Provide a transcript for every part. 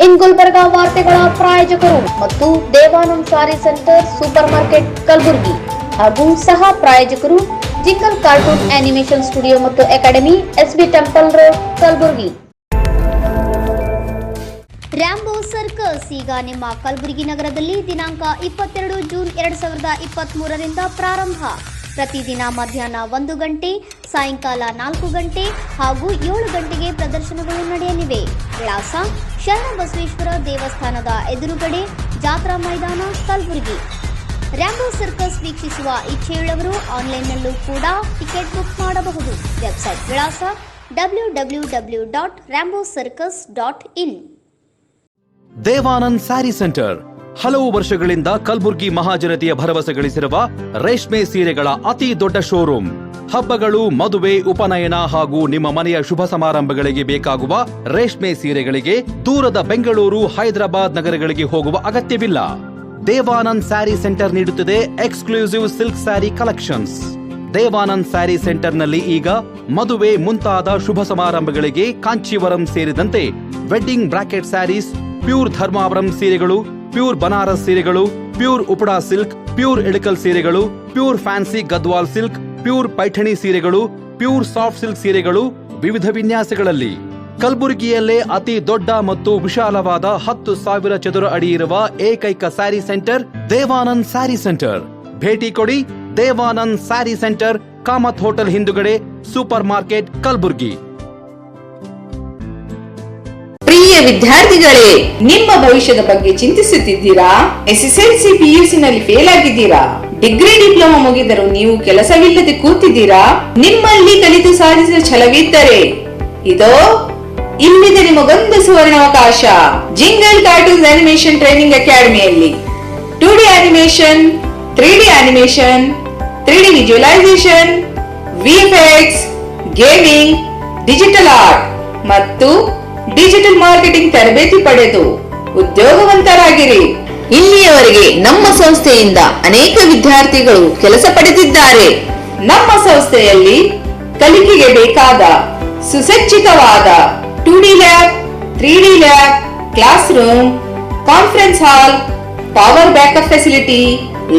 ಇನ್ ಗುಲ್ಬರ್ಗಾ ವಾರ್ತೆಗಳ ಪ್ರಾಯೋಜಕರು ಮತ್ತು Devanand sari centre supermarket Kalaburagi ಹಾಗೂ ಸಹ ಪ್ರಾಯೋಜಕರು ಜಿಂಗಲ್ ಕಾರ್ಟೂನ್ ಆನಿಮೇಷನ್ ಸ್ಟುಡಿಯೋ ಮತ್ತು academy SB temple road Kalaburagi. Rambo circus ಈಗ ನಿಮ್ಮ ಕಲಬುರಗಿ ನಗರದಲ್ಲಿ ದಿನಾಂಕ 22 ಜೂನ್ 2023ರಿಂದ ಪ್ರಾರಂಭ. ಪ್ರತಿದಿನ ಮಧ್ಯಾಹ್ನ 1 ಗಂಟೆ, ಸಾಯಂಕಾಲ 4 ಗಂಟೆ ಹಾಗೂ 7 ಗಂಟೆಗೆ ಪ್ರದರ್ಶನಗಳು ನಡೆಯಲಿವೆ. ವಿಳಾಸ ಶರಣಬಸವೇಶ್ವರ ದೇವಸ್ಥಾನದ ಎದುರುಗಡೆ, ಜಾತ್ರಾ ಮೈದಾನ, ಕಲಬುರಗಿ. ರ್ಯಾಂಬೋ ಸರ್ಕಸ್ ವೀಕ್ಷಿಸುವ ಇಚ್ಛೆಯುಳ್ಳವರು ಆನ್ಲೈನ್ನಲ್ಲೂ ಕೂಡ ಟಿಕೆಟ್ ಬುಕ್ ಮಾಡಬಹುದು. ವೆಬ್ಸೈಟ್ ವಿಳಾಸ www.rambocircus.in. ದೇವಾನಂದ್ ಸ್ಯಾರಿ ಸೆಂಟರ್ ಹಲವು ವರ್ಷಗಳಿಂದ ಕಲಬುರ್ಗಿ ಮಹಾಜನತೆಯ ಭರವಸೆ ಗಳಿಸಿರುವ ರೇಷ್ಮೆ ಸೀರೆಗಳ ಅತಿ ದೊಡ್ಡ ಶೋರೂಮ್. ಹಬ್ಬಗಳು, ಮದುವೆ, ಉಪನಯನ ಹಾಗೂ ನಿಮ್ಮ ಮನೆಯ ಶುಭ ಸಮಾರಂಭಗಳಿಗೆ ಬೇಕಾಗುವ ರೇಷ್ಮೆ ಸೀರೆಗಳಿಗೆ ದೂರದ ಬೆಂಗಳೂರು, ಹೈದರಾಬಾದ್ ನಗರಗಳಿಗೆ ಹೋಗುವ ಅಗತ್ಯವಿಲ್ಲ. ದೇವಾನಂದ್ ಸ್ಯಾರಿ ಸೆಂಟರ್ ನೀಡುತ್ತಿದೆ exclusive silk saree collections. Devanand saree ಸೆಂಟರ್ನಲ್ಲಿ ಈಗ ಮದುವೆ ಮುಂತಾದ ಶುಭ ಸಮಾರಂಭಗಳಿಗೆ ಕಾಂಚೀವರಂ ಸೇರಿದಂತೆ wedding brocade sarees, pure Dharmavaram ಸೀರೆಗಳು, ಪ್ಯೂರ್ ಬನಾರಸ್ ಸೀರೆಗಳು, pure Uppada silk, pure Ilkal ಸೀರೆಗಳು, pure fancy Gadwal silk, pure Paithani ಸೀರೆಗಳು, ಪ್ಯೂರ್ ಸಾಫ್ಟ್ ಸಿಲ್ಕ್ ಸೀರೆಗಳು ವಿವಿಧ ವಿನ್ಯಾಸಗಳಲ್ಲಿ. ಕಲಬುರಗಿಯಲ್ಲೇ ಅತಿ ದೊಡ್ಡ ಮತ್ತು ವಿಶಾಲವಾದ 10,000 ಚದುರ ಅಡಿ ಇರುವ ಏಕೈಕ sari centre Devanand saree centre. ಭೇಟಿ ಕೊಡಿ. Devanand saree centre, Kamath hotel ಹಿಂದುಗಡೆ, ಸೂಪರ್ ಮಾರ್ಕೆಟ್, ಕಲಬುರಗಿ. ಪ್ರಿಯ ವಿದ್ಯಾರ್ಥಿಗಳೇ, ನಿಮ್ಮ ಭವಿಷ್ಯದ ಬಗ್ಗೆ ಚಿಂತಿಸುತ್ತಿದ್ದೀರಾ? ಎಸ್ಎಸ್ಎಲ್ಸಿ, ಪಿಯುಸಿ ನಲ್ಲಿ ಫೇಲ್ ಆಗಿದ್ದೀರಾ? ಡಿಗ್ರಿ, ಡಿಪ್ಲೊಮಾ ಮುಗಿದರೂ ನೀವು ಕೆಲಸವಿಲ್ಲದೆ ಕೂತಿದ್ದೀರಾ? ನಿಮ್ಮಲ್ಲಿ ಕಲಿತು ಸಾಧಿಸುವ ಛಲವಿದ್ದರೆ ಇದೋ ಇಲ್ಲಿದೆ ನಿಮಗೊಂದು ಸುವರ್ಣಾವಕಾಶ. ಜಿಂಗಲ್ ಕಾರ್ಟೂನ್ಸ್ ಆನಿಮೇಷನ್ ಟ್ರೈನಿಂಗ್ ಅಕಾಡೆಮಿಯಲ್ಲಿ 2D animation, 3D animation, 3D visualisation, VFX, gaming, digital art ಮತ್ತು ಡಿಜಿಟಲ್ ಮಾರ್ಕೆಟಿಂಗ್ ತರಬೇತಿ ಪಡೆದು ಉದ್ಯೋಗವಂತರಾಗಿರಿ. ಇಲ್ಲಿಯವರೆಗೆ ನಮ್ಮ ಸಂಸ್ಥೆಯಿಂದ ಅನೇಕ ವಿದ್ಯಾರ್ಥಿಗಳು ಕೆಲಸ ಪಡೆದಿದ್ದಾರೆ. ನಮ್ಮ ಸಂಸ್ಥೆಯಲ್ಲಿ ಕಲಿಕೆಗೆ ಬೇಕಾದ ಸುಸಜ್ಜಿತವಾದ 2D lab, 3D lab, class room, conference hall, power backup facility,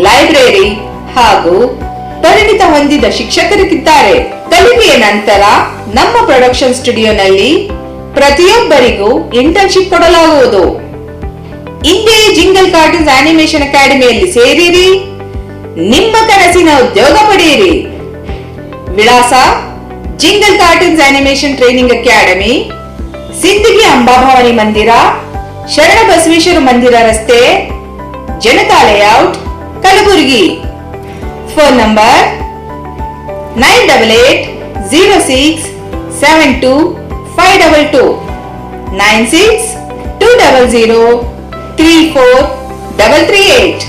library ಹಾಗೂ ಪರಿಣಿತ ಹೊಂದಿದ ಶಿಕ್ಷಕರಿದ್ದಾರೆ. ಕಲಿಕೆಯ ನಂತರ ನಮ್ಮ ಪ್ರೊಡಕ್ಷನ್ ಸ್ಟುಡಿಯೋನಲ್ಲಿ ಪ್ರತಿಯೊಬ್ಬರಿಗೂ ಇಂಟರ್ನ್ಶಿಪ್ ಕೊಡಲಾಗುವುದು. ಇಂದೇ ಜಿಂಗಲ್ ಕಾರ್ಟೂನ್ಸ್ ಆನಿಮೇಷನ್ ಅಕಾಡೆಮಿಯಲ್ಲಿ ಸೇರಿರಿ, ನಿಮ್ಮ ಕನಸಿನ ಉದ್ಯೋಗ ಪಡೆಯಿರಿ. ವಿಳಾಸ jingle cartoons animation training academy, Sindagi Amba Bhavani ಮಂದಿರ, ಶರಣಬಸವೇಶ್ವರ ಮಂದಿರ ರಸ್ತೆ, Janata layout, Kalaburagi. Phone number 98867252 9620034338.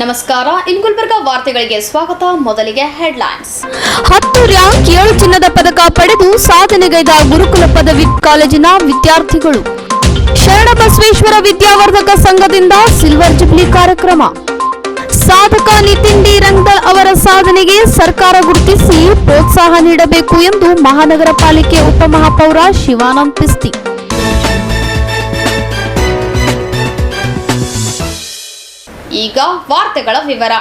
ನಮಸ್ಕಾರ, ಇನ್ ಗುಲ್ಬರ್ಗಾ ವಾರ್ತೆಗಳಿಗೆ ಸ್ವಾಗತ. ಮೊದಲಿಗೆ ಹೆಡ್ಲೈನ್ಸ್. 10 ರ್ಯಾಂಕ್ 7 ಚಿನ್ನದ ಪದಕ ಪಡೆದು ಸಾಧನೆಗೈದ ಗುರುಕುಲ ಪದವಿ ಕಾಲೇಜಿನ ವಿದ್ಯಾರ್ಥಿಗಳು. ಶರಣಬಸವೇಶ್ವರ ವಿದ್ಯಾವರ್ಧಕ ಸಂಘದಿಂದ ಸಿಲ್ವರ್ ಜುಬ್ಲಿ ಕಾರ್ಯಕ್ರಮ. ಸಾಧಕ ನಿತಿನ್ ಡಿ ರಂಗದಳ್ ಅವರ ಸಾಧನೆಗೆ ಸರ್ಕಾರ ಗುರುತಿಸಿ ಪ್ರೋತ್ಸಾಹ ನೀಡಬೇಕು ಎಂದು ಮಹಾನಗರ ಪಾಲಿಕೆ ಉಪಮಹಾಪೌರ ಶಿವಾನಂದ್ ಪಿಸ್ತಿ. ಈಗ ವಾರ್ತೆಗಳ ವಿವರ.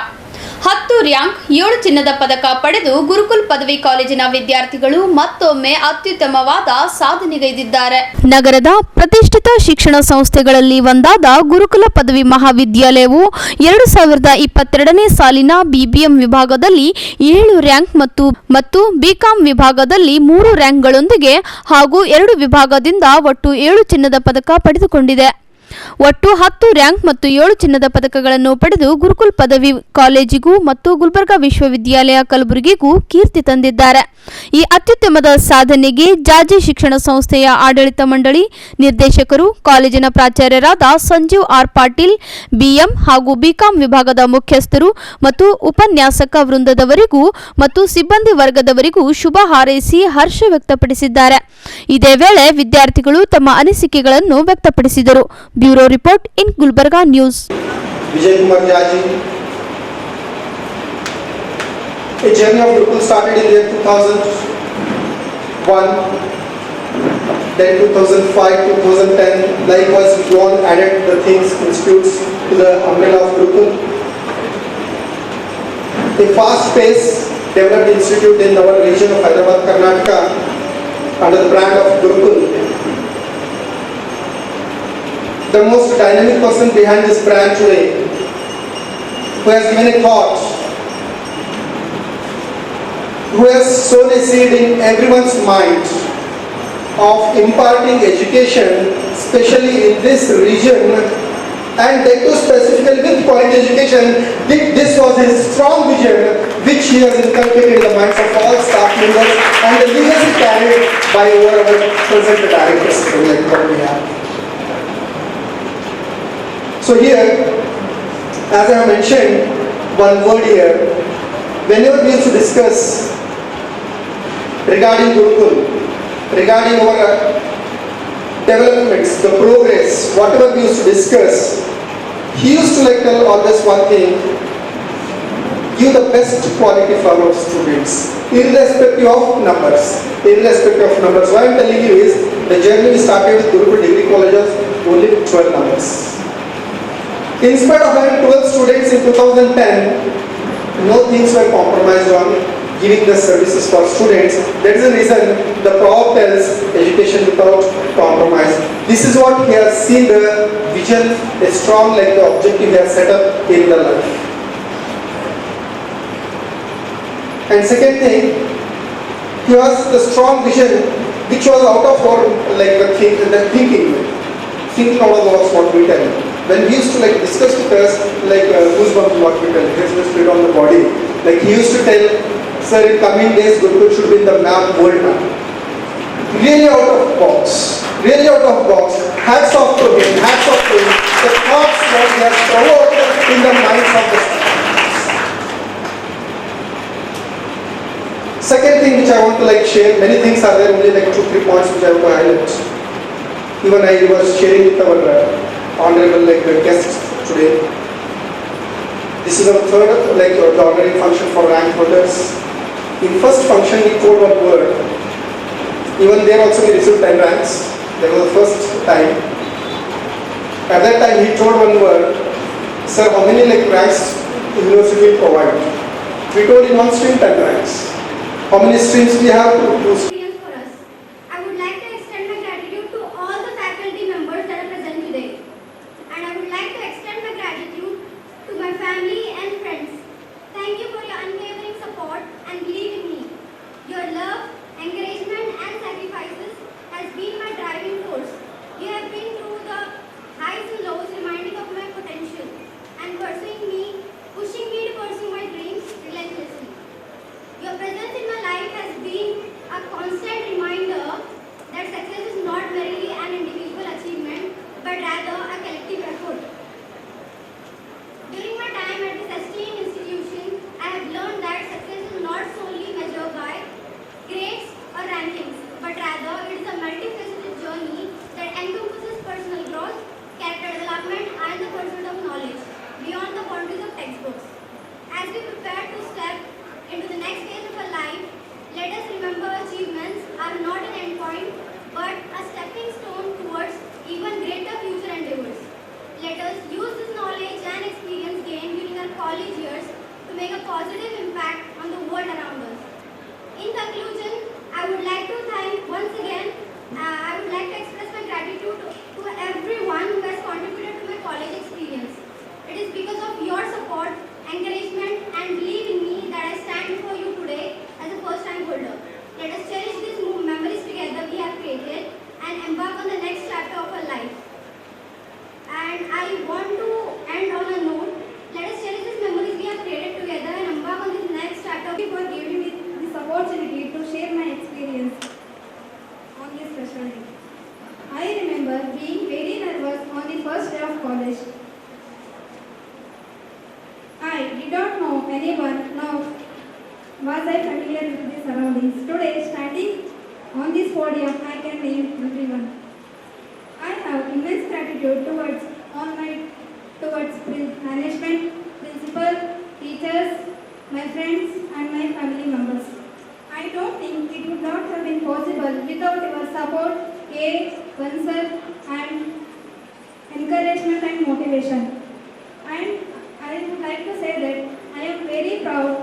10 ರ್ಯಾಂಕ್ 7 ಚಿನ್ನದ ಪದಕ ಪಡೆದು ಗುರುಕುಲ್ ಪದವಿ ಕಾಲೇಜಿನ ವಿದ್ಯಾರ್ಥಿಗಳು ಮತ್ತೊಮ್ಮೆ ಅತ್ಯುತ್ತಮವಾದ ಸಾಧನೆಗೈದಿದ್ದಾರೆ. ನಗರದ ಪ್ರತಿಷ್ಠಿತ ಶಿಕ್ಷಣ ಸಂಸ್ಥೆಗಳಲ್ಲಿ ಒಂದಾದ ಗುರುಕುಲ ಪದವಿ ಮಹಾವಿದ್ಯಾಲಯವು 2022ನೇ ಸಾಲಿನ ಬಿಬಿಎಂ ವಿಭಾಗದಲ್ಲಿ 7 ರ್ಯಾಂಕ್ ಮತ್ತು ಬಿಕಾಂ ವಿಭಾಗದಲ್ಲಿ 3 ರ್ಯಾಂಕ್ಗಳೊಂದಿಗೆ ಹಾಗೂ 2 ವಿಭಾಗದಿಂದ ಒಟ್ಟು 7 ಚಿನ್ನದ ಪದಕ ಪಡೆದುಕೊಂಡಿದೆ. ಒಟ್ಟು 10 ರ್ಯಾಂಕ್ ಮತ್ತು 7 ಚಿನ್ನದ ಪದಕಗಳನ್ನು ಪಡೆದು ಗುರುಕುಲ್ ಪದವಿ ಕಾಲೇಜಿಗೂ ಮತ್ತು ಗುಲ್ಬರ್ಗಾ ವಿಶ್ವವಿದ್ಯಾಲಯ ಕಲಬುರಗಿಗೂ ಕೀರ್ತಿ ತಂದಿದ್ದಾರೆ. ಈ ಅತ್ಯುತ್ತಮದ ಸಾಧನೆಗೆ ಜಾಜಿ ಶಿಕ್ಷಣ ಸಂಸ್ಥೆಯ ಆಡಳಿತ ಮಂಡಳಿ, ನಿರ್ದೇಶಕರು, ಕಾಲೇಜಿನ ಪ್ರಾಚಾರ್ಯರಾದ ಸಂಜೀವ್ ಆರ್ ಪಾಟೀಲ್, ಬಿಎಂ ಹಾಗೂ ಬಿಕಾಂ ವಿಭಾಗದ ಮುಖ್ಯಸ್ಥರು ಮತ್ತು ಉಪನ್ಯಾಸಕ ವೃಂದದವರಿಗೂ ಮತ್ತು ಸಿಬ್ಬಂದಿ ವರ್ಗದವರಿಗೂ ಶುಭ ಹಾರೈಸಿ ಹರ್ಷ ವ್ಯಕ್ತಪಡಿಸಿದ್ದಾರೆ. ಇದೇ ವೇಳೆ ವಿದ್ಯಾರ್ಥಿಗಳು ತಮ್ಮ ಅನಿಸಿಕೆಗಳನ್ನು ವ್ಯಕ್ತಪಡಿಸಿದರು. Bureau report in Gulbarga news. Vijay Kumar Jaji. A journey of Gurukul started in the year 2001, then 2005, 2010. Likewise, we all added the things, institutes to the umbrella of Gurukul. A fast-paced developed institute in our region of Hyderabad, Karnataka, under the brand of Gurukul. The most dynamic person behind this brand today, who has given a thought, who has sown a seed in everyone's mind of imparting education, especially in this region, and that too specifically with quality education. This was his strong vision, which he has inculcated in the minds of all staff members, and the legacy carried by over our present directors, like what we have. So here, as I have mentioned, one word here, whenever we used to discuss regarding Gurukul, regarding our developments, the progress, whatever we used to discuss, he used to like tell always one thing: give the best quality for our students, irrespective of numbers. Irrespective of numbers. What I am telling you is, the journey we started with Gurukul Degree Colleges only 12 numbers. In spite of having 12 students in 2010, no things were compromised on giving the services for students. That is the reason the proverb tells education without compromise. This is what he has seen the vision, a strong like the objective he has set up in the life. And second thing, he has the strong vision which was out of our like the thinking out of what we tell. When he used to like discuss with us, like goosebumps what we tell, his spirit on the body. Like he used to tell, sir, in coming days Gurukul should be in the map, world map. Really out of box. Really out of box. Hats off to him. Hats off to him. The thoughts that he has provoked in the minds of the students. Second thing which I want to like share, many things are there, only like 2-3 points which I want to highlight. Even I was sharing with our honorable like guests today. This is our third like the honorary function for rank holders. In first function we told one word. Even there also we received 10 ranks. That was the first time. At that time he told one word, sir, how many like ranks the university will provide? We told in one stream 10 ranks. How many streams we have? For us. I would like to extend my gratitude to all the faculty members that are present today. And I would like to extend my gratitude to my family and friends. Thank you for your unwavering support and belief in me. Your love, encouragement and sacrifices has been my driving force. You have been through the highs and lows, reminding of my potential and pushing me to pursue my dreams relentlessly. Your presence in my life has been a constant reminder that success is not merely an individual achievement, but rather a collective effort. During my time at this esteemed institution, I have learned that success is not solely measured by grades or rankings, but rather it is a multifaceted journey that encompasses personal growth, character development, and the pursuit of knowledge beyond the boundaries of textbooks. As we prepare to step into the next phase of our life, let us remember achievements are not an endpoint, but a stepping stone towards even greater future endeavors. Let us use this knowledge and experience gained during our college years to make a positive impact on the world around us. In conclusion, I would like to thank once again, I would like to express my gratitude to everyone who has contributed to my college experience. It is because of your support, encouragement and belief in me that I stand before you today as a first time holder. Let us cherish these memories together we have created and embark on the next chapter of our life. surroundings. Today, standing on this podium, I can name everyone. I have immense gratitude towards management, principal, teachers, my friends and my family members. I don't think it would not have been possible without your support, care, concern and encouragement and motivation. And I would like to say that I am very proud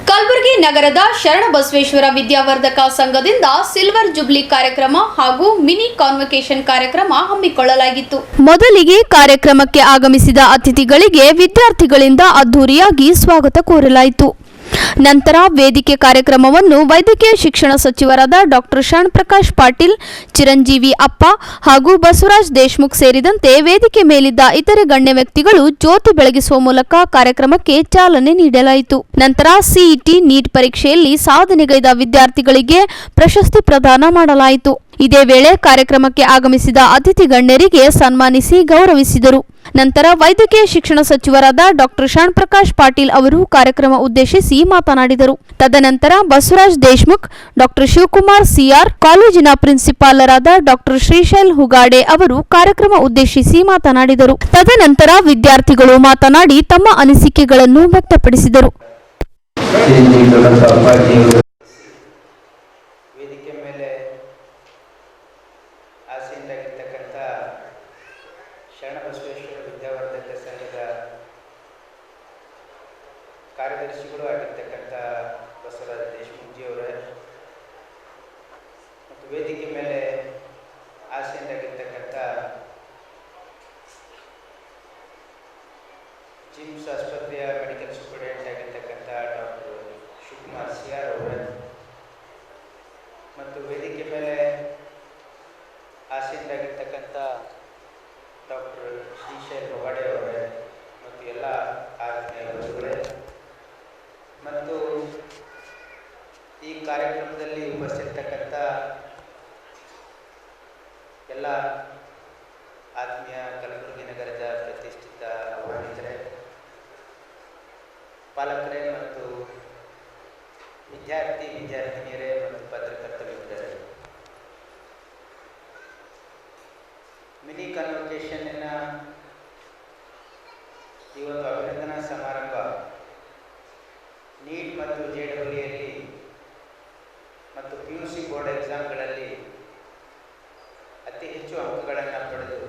Kalaburagi ನಗರದ ಶರಣಬಸವೇಶ್ವರ ವಿದ್ಯಾವರ್ಧಕ ಸಂಘದಿಂದ silver jubilee ಕಾರ್ಯಕ್ರಮ ಹಾಗೂ mini convocation ಕಾರ್ಯಕ್ರಮ ಹಮ್ಮಿಕೊಳ್ಳಲಾಗಿತ್ತು. ಮೊದಲಿಗೆ ಕಾರ್ಯಕ್ರಮಕ್ಕೆ ಆಗಮಿಸಿದ ಅತಿಥಿಗಳಿಗೆ ವಿದ್ಯಾರ್ಥಿಗಳಿಂದ ಅದ್ದೂರಿಯಾಗಿ ಸ್ವಾಗತ ಕೋರಲಾಯಿತು. ನಂತರ ವೇದಿಕೆ ಕಾರ್ಯಕ್ರಮವನ್ನು ವೈದ್ಯಕೀಯ ಶಿಕ್ಷಣ ಸಚಿವರಾದ ಡಾಕ್ಟರ್ ಶರಣಪ್ರಕಾಶ್ ಪಾಟೀಲ್, ಚಿರಂಜೀವಿ ಅಪ್ಪ ಹಾಗೂ ಬಸವರಾಜ್ ದೇಶಮುಖ್ ಸೇರಿದಂತೆ ವೇದಿಕೆ ಮೇಲಿದ್ದ ಇತರೆ ಗಣ್ಯ ವ್ಯಕ್ತಿಗಳು ಜ್ಯೋತಿ ಬೆಳಗಿಸುವ ಮೂಲಕ ಕಾರ್ಯಕ್ರಮಕ್ಕೆ ಚಾಲನೆ ನೀಡಲಾಯಿತು. ನಂತರ ಸಿಇಟಿ ನೀಟ್ ಪರೀಕ್ಷೆಯಲ್ಲಿ ಸಾಧನೆಗೈದ ವಿದ್ಯಾರ್ಥಿಗಳಿಗೆ ಪ್ರಶಸ್ತಿ ಪ್ರದಾನ ಮಾಡಲಾಯಿತು. ಇದೇ ವೇಳೆ ಕಾರ್ಯಕ್ರಮಕ್ಕೆ ಆಗಮಿಸಿದ ಅತಿಥಿ ಗಣ್ಯರಿಗೆ ಸನ್ಮಾನಿಸಿ ಗೌರವಿಸಿದರು. ನಂತರ ವೈದ್ಯಕೀಯ ಶಿಕ್ಷಣ ಸಚಿವರಾದ ಡಾಕ್ಟರ್ ಶರಣಪ್ರಕಾಶ್ ಪಾಟೀಲ್ ಅವರು ಕಾರ್ಯಕ್ರಮ ಉದ್ದೇಶಿಸಿ ಮಾತನಾಡಿದರು. ತದನಂತರ ಬಸವರಾಜ್ ದೇಶಮುಖ್, ಡಾಕ್ಟರ್ ಶಿವಕುಮಾರ್ ಸಿಆರ್, ಕಾಲೇಜಿನ ಪ್ರಿನ್ಸಿಪಾಲರಾದ ಡಾಕ್ಟರ್ ಶ್ರೀಶೈಲ್ ಹುಗಾಡೆ ಅವರು ಕಾರ್ಯಕ್ರಮ ಉದ್ದೇಶಿಸಿ ಮಾತನಾಡಿದರು. ತದನಂತರ ವಿದ್ಯಾರ್ಥಿಗಳು ಮಾತನಾಡಿ ತಮ್ಮ ಅನಿಸಿಕೆಗಳನ್ನು ವ್ಯಕ್ತಪಡಿಸಿದರು. ವೇದಿಕೆ ಮೇಲೆ ಆಸೀನರಾಗಿರ್ತಕ್ಕಂಥ ಶರಣಬಸವೇಶ್ವರ ವಿದ್ಯಾವರ್ಧಕ ಸಂಘದ ಕಾರ್ಯದರ್ಶಿಗಳು ಆಗಿರ್ತಕ್ಕಂಥ ಬಸವರಾಜ ದೇಶಮುಖಜಿಯವರೇ ಮತ್ತು ವೇದಿಕೆ ಮೇಲೆ ಆಸೀನರಾಗಿರ್ತಕ್ಕಂಥ ಜಿಮ್ಸ್ ಆಸ್ಪತ್ರೆಯ ಮೆಡಿಕಲ್ ಸೂಪರಿಂಟೆಂಡೆಂಟ್ ಆಗಿರ್ತಕ್ಕಂಥ ಡಾಕ್ಟರ್ ಶಿವಕುಮಾರ್ ಸಿಆರ್ ಅವರೇ ಮತ್ತು ವೇದಿಕೆ ಮೇಲೆ ಆಸೀನರಾಗಿರ್ತಕ್ಕಂಥ ಡಾಕ್ಟರ್ ಶ್ರೀಶೈಲ್ ಹುಗಾಡೆ ಅವರೇ ಮತ್ತು ಎಲ್ಲ ಆತ್ಮೀಯ ಬಂಧುಗಳೇ ಮತ್ತು ಈ ಕಾರ್ಯಕ್ರಮದಲ್ಲಿ ಉಪಸ್ಥಿತಕ್ಕಂಥ ಎಲ್ಲ ಆತ್ಮೀಯ ಕಲಬುರಗಿ ನಗರದ ಪ್ರತಿಷ್ಠಿತ ಆಹ್ವಾನಿತರೇ, ಪಾಲಕರೇ ಮತ್ತು ವಿದ್ಯಾರ್ಥಿನಿಯರೇ ಮತ್ತು ಪತ್ರಕರ್ತ ಮಿತ್ರರೇ, ಮಿನಿ ಕಾನ್ವೊಕೇಶನ್ನ ಈ ಒಂದು ಅಭಿನಂದನಾ ಸಮಾರಂಭ ನೀಟ್ ಮತ್ತು JEEಯಲ್ಲಿ ಮತ್ತು PUC ಬೋರ್ಡ್ ಎಕ್ಸಾಮ್ಗಳಲ್ಲಿ ಅತಿ ಹೆಚ್ಚು ಅಂಕಗಳನ್ನು ಪಡೆದು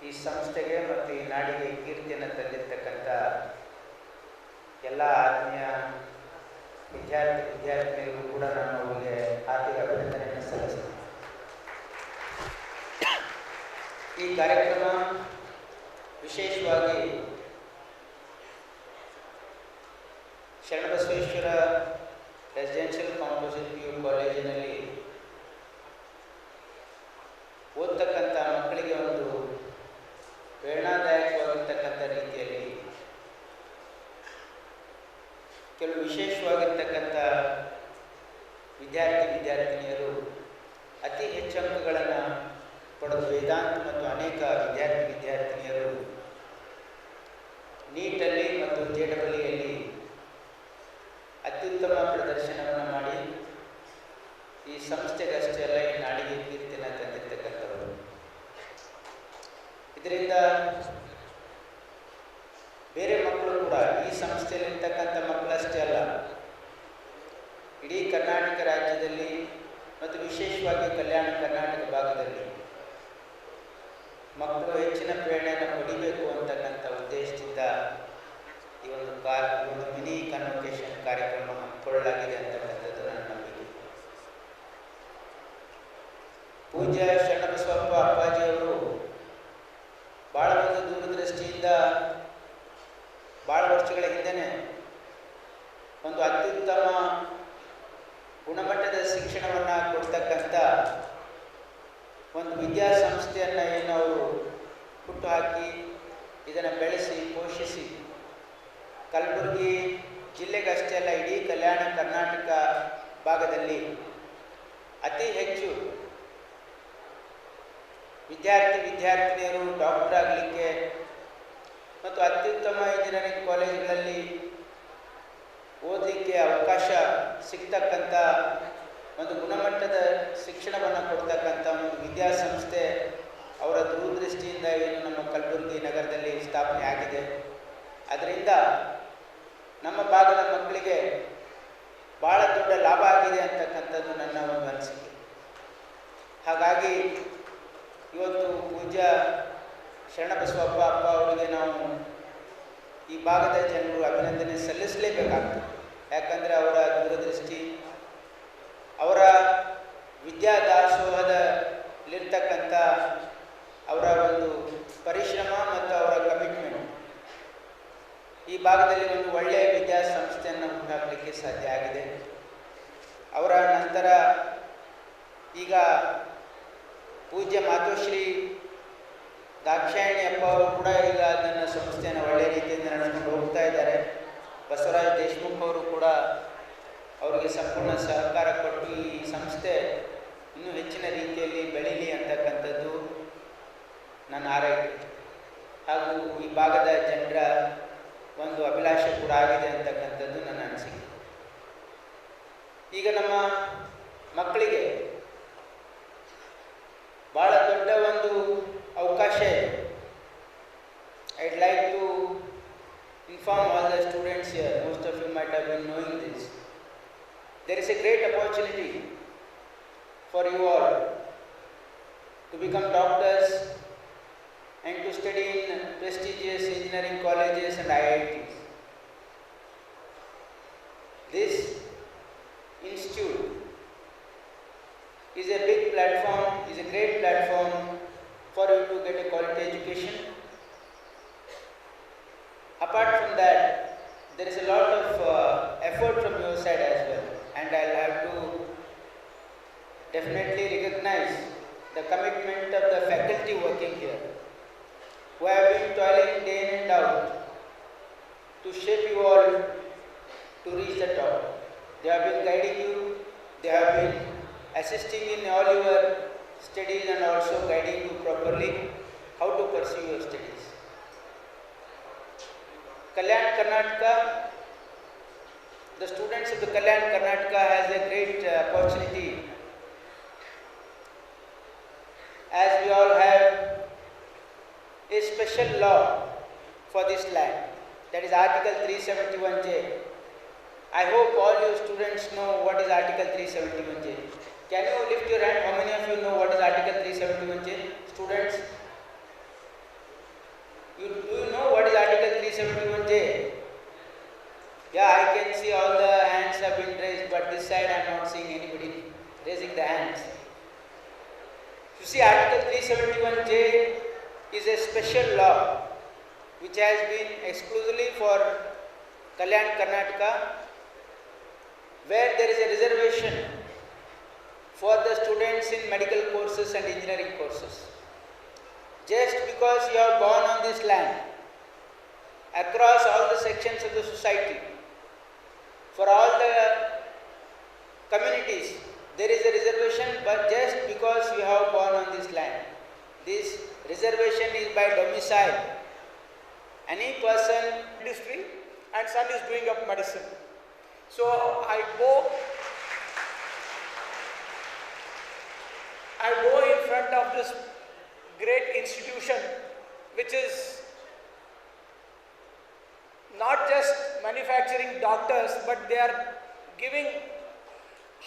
ಈ ಸಂಸ್ಥೆಗೆ ಮತ್ತು ಈ ನಾಡಿಗೆ ಕೀರ್ತಿಯನ್ನು ತಂದಿರತಕ್ಕಂಥ ಎಲ್ಲ ಆತ್ಮೀಯ ವಿದ್ಯಾರ್ಥಿನಿಯರಿಗೂ ಕೂಡ ನಾನು ಅವರಿಗೆ ಹಾರ್ದಿಕ ಅಭಿನಂದನೆಯನ್ನು ಸಲ್ಲಿಸ್ತೇನೆ. ಈ ಕಾರ್ಯಕ್ರಮ ವಿಶೇಷವಾಗಿ ಶರಣಬಸವೇಶ್ವರ ರೆಸಿಡೆನ್ಷಿಯಲ್ ಕಾಂಪೋಸಿಟ್ PU ಕಾಲೇಜಿನಲ್ಲಿ ಓದ್ತಕ್ಕಂಥ ಮಕ್ಕಳಿಗೆ ಒಂದು ಪ್ರೇರಣಾದಾಯಕವಾಗಿರ್ತಕ್ಕಂಥ ರೀತಿಯಲ್ಲಿ ಕೆಲವು ವಿಶೇಷವಾಗಿರ್ತಕ್ಕಂಥ ವಿದ್ಯಾರ್ಥಿನಿಯರು ಅತಿ ಹೆಚ್ಚು ಅಂಕಗಳನ್ನು ಪಡೆದು ವೇದಾಂತ ಮತ್ತು ಅನೇಕ ವಿದ್ಯಾರ್ಥಿನಿಯರು ನೀಟಲ್ಲಿ ಮತ್ತು JEEಯಲ್ಲಿ ಅತ್ಯುತ್ತಮ ಪ್ರದರ್ಶನವನ್ನು ಮಾಡಿ ಈ ಸಂಸ್ಥೆಗಷ್ಟೇ ಅಲ್ಲ ಈ ನಾಡಿಗೆ ಕೀರ್ತಿಯನ್ನು ತಂದಿರ್ತಕ್ಕಂಥವರು. ಇದರಿಂದ ಬೇರೆ ಮಕ್ಕಳು ಕೂಡ ಈ ಸಂಸ್ಥೆಯಲ್ಲಿರ್ತಕ್ಕಂಥ ಮಕ್ಕಳಷ್ಟೇ ಅಲ್ಲ, ಇಡೀ ಕರ್ನಾಟಕ ರಾಜ್ಯದಲ್ಲಿ ಮತ್ತು ವಿಶೇಷವಾಗಿ ಕಲ್ಯಾಣ ಕರ್ನಾಟಕ ಭಾಗದಲ್ಲಿ ಮಕ್ಕಳು ಹೆಚ್ಚಿನ ಪ್ರೇರಣೆಯನ್ನು ಪಡಿಬೇಕು ಅಂತಕ್ಕಂಥ ಉದ್ದೇಶದಿಂದ ಈ ಒಂದು ಮಿನಿ ಕನ್ವೊಕೇಶನ್ ಕಾರ್ಯಕ್ರಮ ಹಮ್ಮಿಕೊಳ್ಳಲಾಗಿದೆ ಅಂತಕ್ಕಂಥದ್ದು ನನ್ನ ನಂಬಿಕೆ. ಪೂಜ್ಯ ಶರಣಬಸವಪ್ಪ ಅಪ್ಪಾಜಿಯವರು ಭಾಳ ಒಂದು ದೂರದೃಷ್ಟಿಯಿಂದ ಭಾಳ ವರ್ಷಗಳ ಹಿಂದೆಯೇ ಒಂದು ಅತ್ಯುತ್ತಮ ಗುಣಮಟ್ಟದ ಶಿಕ್ಷಣವನ್ನು ಕೊಡ್ತಕ್ಕಂಥ ಒಂದು ವಿದ್ಯಾಸಂಸ್ಥೆಯನ್ನು ಏನು ಅವರು ಹುಟ್ಟುಹಾಕಿ ಇದನ್ನು ಬೆಳೆಸಿ ಪೋಷಿಸಿ ಕಲಬುರಗಿ ಜಿಲ್ಲೆಗಷ್ಟೇ ಅಲ್ಲ ಇಡೀ ಕಲ್ಯಾಣ ಕರ್ನಾಟಕ ಭಾಗದಲ್ಲಿ ಅತಿ ಹೆಚ್ಚು ವಿದ್ಯಾರ್ಥಿನಿಯರು ಡಾಕ್ಟರ್ ಆಗಲಿಕ್ಕೆ ಮತ್ತು ಅತ್ಯುತ್ತಮ ಇಂಜಿನಿಯರಿಂಗ್ ಕಾಲೇಜುಗಳಲ್ಲಿ ಓದಲಿಕ್ಕೆ ಅವಕಾಶ ಸಿಗ್ತಕ್ಕಂಥ ಒಂದು ಗುಣಮಟ್ಟದ ಶಿಕ್ಷಣವನ್ನು ಕೊಡ್ತಕ್ಕಂಥ ಒಂದು ವಿದ್ಯಾಸಂಸ್ಥೆ ಅವರ ದೂರದೃಷ್ಟಿಯಿಂದ ಏನು ನಮ್ಮ ಕಲಬುರಗಿ ನಗರದಲ್ಲಿ ಸ್ಥಾಪನೆ ಆಗಿದೆ. ಅದರಿಂದ ನಮ್ಮ ಭಾಗದ ಮಕ್ಕಳಿಗೆ ಭಾಳ ದೊಡ್ಡ ಲಾಭ ಆಗಿದೆ ಅಂತಕ್ಕಂಥದ್ದು ನನ್ನ ಒಂದು ಅನಿಸಿಕೆ. ಹಾಗಾಗಿ ಇವತ್ತು ಪೂಜ್ಯ ಶರಣಬಸವಪ್ಪ ಅಪ್ಪ ಅವರಿಗೆ ನಾವು ಈ ಭಾಗದ ಜನರು ಅಭಿನಂದನೆ ಸಲ್ಲಿಸಲೇಬೇಕಾಗ್ತದೆ. ಯಾಕಂದರೆ ಅವರ ದೂರದೃಷ್ಟಿ, ಅವರ ವಿದ್ಯಾದಾಸೋಹದಲ್ಲಿರ್ತಕ್ಕಂಥ ಅವರ ಒಂದು ಪರಿಶ್ರಮ ಮತ್ತು ಅವರ ಕಮಿಟ್ಮೆಂಟ್ ಈ ಭಾಗದಲ್ಲಿ ಒಂದು ಒಳ್ಳೆಯ ವಿದ್ಯಾಸಂಸ್ಥೆಯನ್ನು ಹುಟ್ಟಾಕಲಿಕ್ಕೆ ಸಾಧ್ಯ ಆಗಿದೆ. ಅವರ ನಂತರ ಈಗ ಪೂಜ್ಯ ಮಾತೋಶ್ರೀ ದಾಕ್ಷಾಯಣಿ ಅಪ್ಪ ಅವರು ಕೂಡ ಈಗ ನನ್ನ ಸಂಸ್ಥೆಯನ್ನು ಒಳ್ಳೆಯ ರೀತಿಯಿಂದ ನಡೆಸ್ಕೊಂಡು ಹೋಗ್ತಾ ಇದ್ದಾರೆ. ಬಸವರಾಜ ದೇಶಮುಖ್ ಅವರು ಕೂಡ ಅವರಿಗೆ ಸಂಪೂರ್ಣ ಸಹಕಾರ ಕೊಟ್ಟು ಈ ಸಂಸ್ಥೆ ಇನ್ನೂ ಹೆಚ್ಚಿನ ರೀತಿಯಲ್ಲಿ ಬೆಳೀಲಿ ಅಂತಕ್ಕಂಥದ್ದು ನನ್ನ ಆರೈಕೆ ಹಾಗೂ ಈ ಭಾಗದ ಜನರ ಒಂದು ಅಭಿಲಾಷೆ ಕೂಡ ಆಗಿದೆ ಅಂತಕ್ಕಂಥದ್ದು ನನ್ನ ಅನಿಸಿಕೆ. ಈಗ ನಮ್ಮ ಮಕ್ಕಳಿಗೆ ಭಾಳ ದೊಡ್ಡ ಒಂದು ಅವಕಾಶ ಇದೆ. I'd like to inform all the students here, most of you might have been knowing this. There is a great opportunity for you all to become doctors and to study in prestigious engineering colleges and IITs. This institute is a big platform, is a great platform for you to get a quality education. Apart from that, there is a lot of effort from your side as well, and I'll have to definitely recognize the commitment of the faculty working here, who have been toiling day in and out to shape you all to reach the top. They have been guiding you, they have been assisting in all your studies and also guiding you properly how to pursue your studies. Kalyan Karnataka, the students of the Kalyan Karnataka has a great opportunity, as we all have a special law for this land, that is Article 371J. I hope all you students know what is Article 371J. Can you lift your hand? How many of you know what is Article 371J? Students? Do you know what is Article 371J? Yeah, I can see all the hands have been raised, but this side I am not seeing anybody raising the hands. You see, Article 371J is a special law which has been exclusively for Kalyan Karnataka, where there is a reservation for the students in medical courses and engineering courses. Just because you are born on this land, across all the sections of the society, for all the communities, there is a reservation, but just because you have born on this land, this reservation is by domicile. Any person industry and son is doing up medicine. So I go in front of this great institution which is not just manufacturing doctors, but they are giving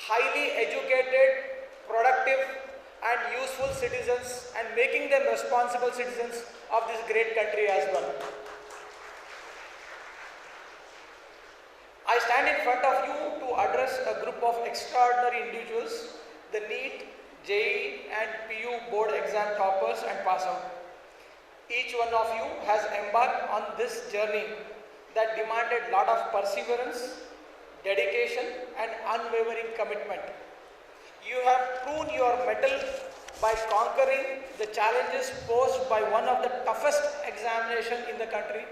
highly educated productive and useful citizens and making them responsible citizens of this great country as well. I stand in front of you to address a group of extraordinary individuals, the NEET, JEE and PU board exam toppers and pass out. Each one of you has embarked on this journey that demanded a lot of perseverance, dedication and unwavering commitment. You have proven your mettle by conquering the challenges posed by one of the toughest examinations in the country,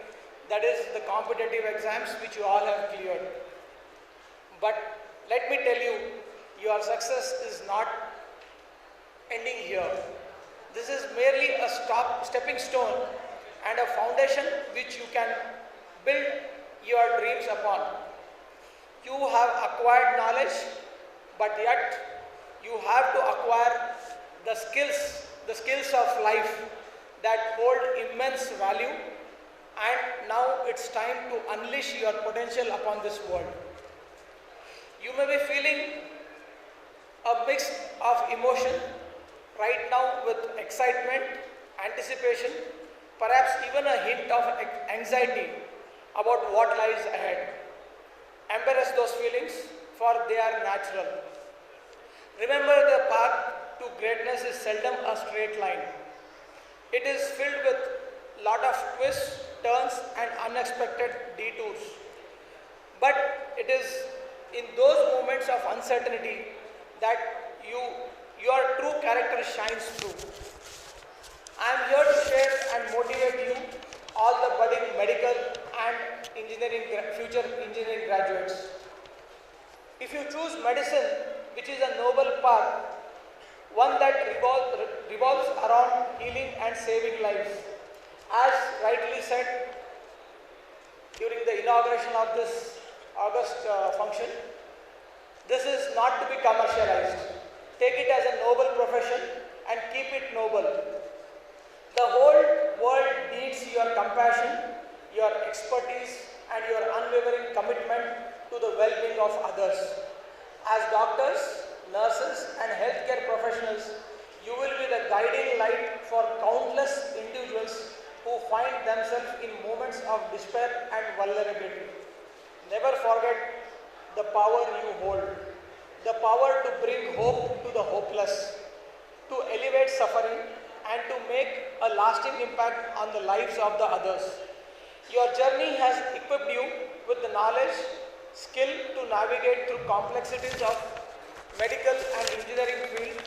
that is the competitive exams which you all have cleared. But let me tell you, your success is not ending here. This is merely a stepping stone and a foundation which you can build your dreams upon. You have acquired knowledge, but yet you have to acquire the skills of life that hold immense value, and now it's time to unleash your potential upon this world. You may be feeling a mix of emotion right now with excitement, anticipation, perhaps even a hint of anxiety about what lies ahead. Embrace those feelings, for they are natural. Remember, the path to greatness is seldom a straight line. It is filled with lot of twists, turns and unexpected detours. But it is in those moments of uncertainty that your true character shines through. I am here to share and motivate you, all the budding medical and future engineering graduates. If you choose medicine, which is a noble path, one that revolves around healing and saving lives, as rightly said during the inauguration of this August function, this is not to be commercialized. Take it as a noble profession and keep it noble. The whole world needs your compassion, your expertise and your unwavering commitment to the well-being of others. As doctors, nurses and healthcare professionals, you will be the guiding light for countless individuals who find themselves in moments of despair and vulnerability. Never forget the power you hold, the power to bring hope to the hopeless, to elevate suffering and to make a lasting impact on the lives of the others. Your journey has equipped you with the knowledge, skill to navigate through complexities of medical and engineering field,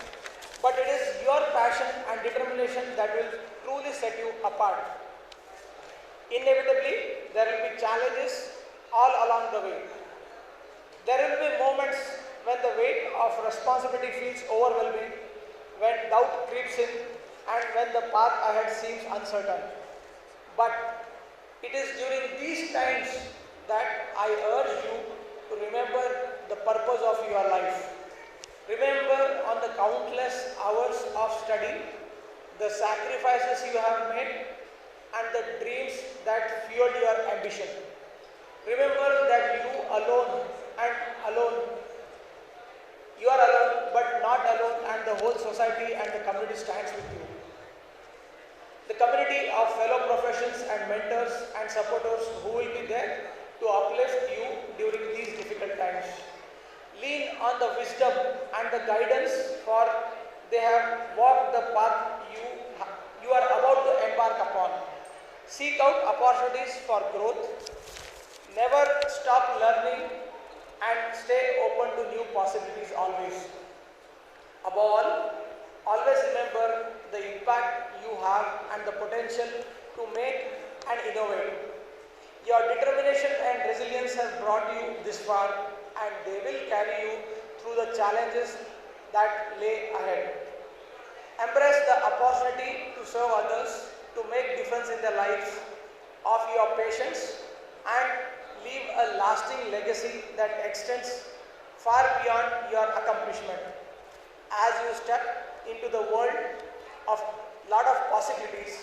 but it is your passion and determination that will truly set you apart. Inevitably, there will be challenges all along the way. There will be moments when the weight of responsibility feels overwhelming, when doubt creeps in, and when the path ahead seems uncertain. But it is during these times that I urge you to remember the purpose of your life. Remember on the countless hours of study, the sacrifices you have made, and the dreams that fueled your ambition. Remember that you are alone, but not alone, and the whole society and the community stands with you. The community of fellow professions and mentors and supporters who will be there to uplift you during these difficult times. Lean on the wisdom and the guidance, for they have walked the path you are about to embark upon. Seek out opportunities for growth. Never stop learning and stay open to new possibilities always. Above all, always remember the impact you have and the potential to make and innovate. Your determination and resilience have brought you this far, and they will carry you through the challenges that lay ahead. Embrace the opportunity to serve others, to make difference in their lives, of your patience, and leave a lasting legacy that extends far beyond your accomplishment. As you step into the world of lot of possibilities,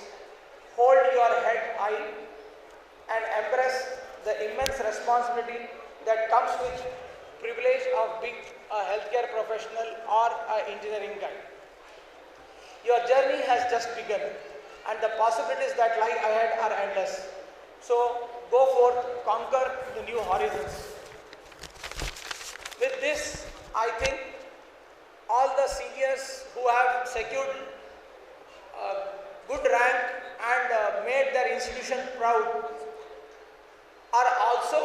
hold your head high and embrace the immense responsibility that comes with privilege of being a healthcare professional or an engineering guy. Your journey has just begun and the possibilities that lie ahead are endless. So go forth, conquer the new horizons. With this, I think all the seniors who have secured a good rank and made their institution proud are also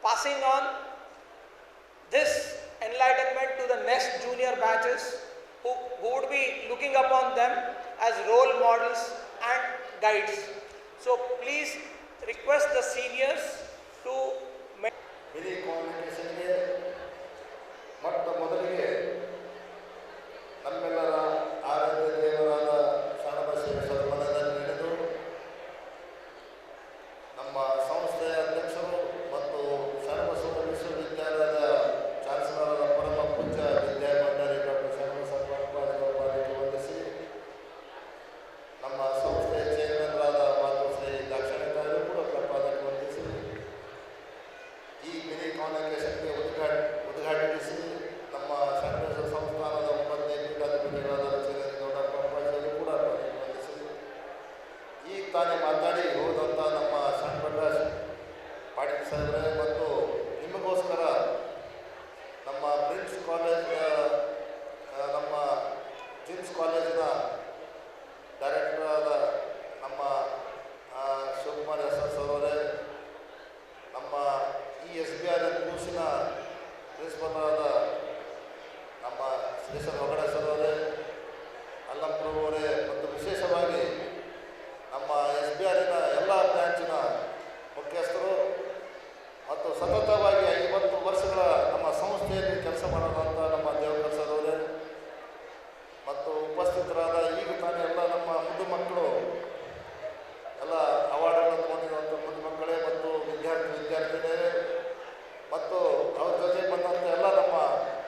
passing on this enlightenment to the next junior batches who would be looking upon them as role models and guides. So please request the seniors to mini ಕಾನ್ವೊಕೇಷನ್ಗೆ ಮೊಟ್ಟ ಮೊದಲಿಗೆ ನಮ್ಮೆಲ್ಲರ ಆರಾಧ್ಯ ದೇವರಾದ ಶರಣಬಸವೇಶ್ವರ ಮನೆಯಲ್ಲಿ ನಡೆದು ನಮ್ಮ ಸಂಸ್ಥೆಯ ಅಧ್ಯಕ್ಷರು ಮತ್ತು ಶರಣಬಸವ ವಿಶ್ವವಿದ್ಯಾಲಯದ ಚಾನ್ಸಲರ್ ಪರಮ ಪೂಜ್ಯ ವಿದ್ಯಾಮಂಡಳಿ ಡಾಕ್ಟರ್ ಶರಣಬಸವ ಅವರಿಗೆ ವಂದಿಸಿ, ನಮ್ಮ ಸಂಸ್ಥೆಯ ಚೇರ್ಮನ್ರಾದ ಮಾತೃಶ್ರೀ ದಾಕ್ಷಿಣ್ಯರು ಕೂಡ ಪ್ರಪಾದಕ್ಕೆ ವಂದಿಸಿ ಈ ಮಿನಿ ಕಾನ್ವೊಕೇಷನ್ಗೆ ಉದ್ಘಾಟಿಸಿ ನಮ್ಮ ಶರಣಬಸವ ಸಂಸ್ಥಾನದ 9ನೇ ಪೀಠಾಧಿಪತಿಗಳಾದ ಗೌಡಪ್ಪ ಅಪ್ಪಾಜಿಯವರು ಕೂಡ ವಂದಿಸಿ, ಈಗ ತಾನೇ ಮಾತಾಡಿ ಹೋದಂಥ ನಮ್ಮ ಶರಣಬಸವ ಪಾಟೀಲ್ ಸಾಹೇಬ್ರೆ ಮತ್ತು ನಿಮಗೋಸ್ಕರ ನಮ್ಮ ಪ್ರಿನ್ಸ್ ಕಾಲೇಜ್ ನಮ್ಮ ಜಿಮ್ಸ್ ಕಾಲೇಜಿನ ಡೈರೆಕ್ಟರ್ ಆದ ನಮ್ಮ ಶಿವಕುಮಾರ್ ಎಸ್ ಅವರೇ, ನಮ್ಮ ಈ SBR ಕೂಸಿನ ಪ್ರಿನ್ಸಿಪಲ್ ಆದ ನಮ್ಮ ಶ್ರೀಶ್ವರ ಹೊಗಡೆ ಸರ್ ಅವರೇ, ಅಲ್ಲಂಪ್ರಭು ಅವರೇ ಮತ್ತು ವಿಶೇಷವಾಗಿ ನಮ್ಮ SBRನ ಎಲ್ಲ ಬ್ರಾಂಚಿನ ಮುಖ್ಯಸ್ಥರು ಮತ್ತು ಸತತವಾಗಿ 50 ವರ್ಷಗಳ ನಮ್ಮ ಸಂಸ್ಥೆಯಲ್ಲಿ ಕೆಲಸ ಮಾಡೋದಂಥ ನಮ್ಮ ದೇವಕರ್ ಸರ್ ಅವರೇ ಮತ್ತು ಉಪಸ್ಥಿತರಾದ ಈಗ ತಾನೇ ಎಲ್ಲ ನಮ್ಮ ಮುದ್ದು ಮಕ್ಕಳು ಎಲ್ಲ ಅವಾರ್ಡ್ಗಳನ್ನು ತಗೊಂಡಿರುವಂಥ ಮುದ್ದು ಮಕ್ಕಳೇ ಮತ್ತು ವಿದ್ಯಾರ್ಥಿನಿಯರೇ ಮತ್ತು ಅವ್ರ ಜೊತೆ ಬಂದಂಥ ಎಲ್ಲ ನಮ್ಮ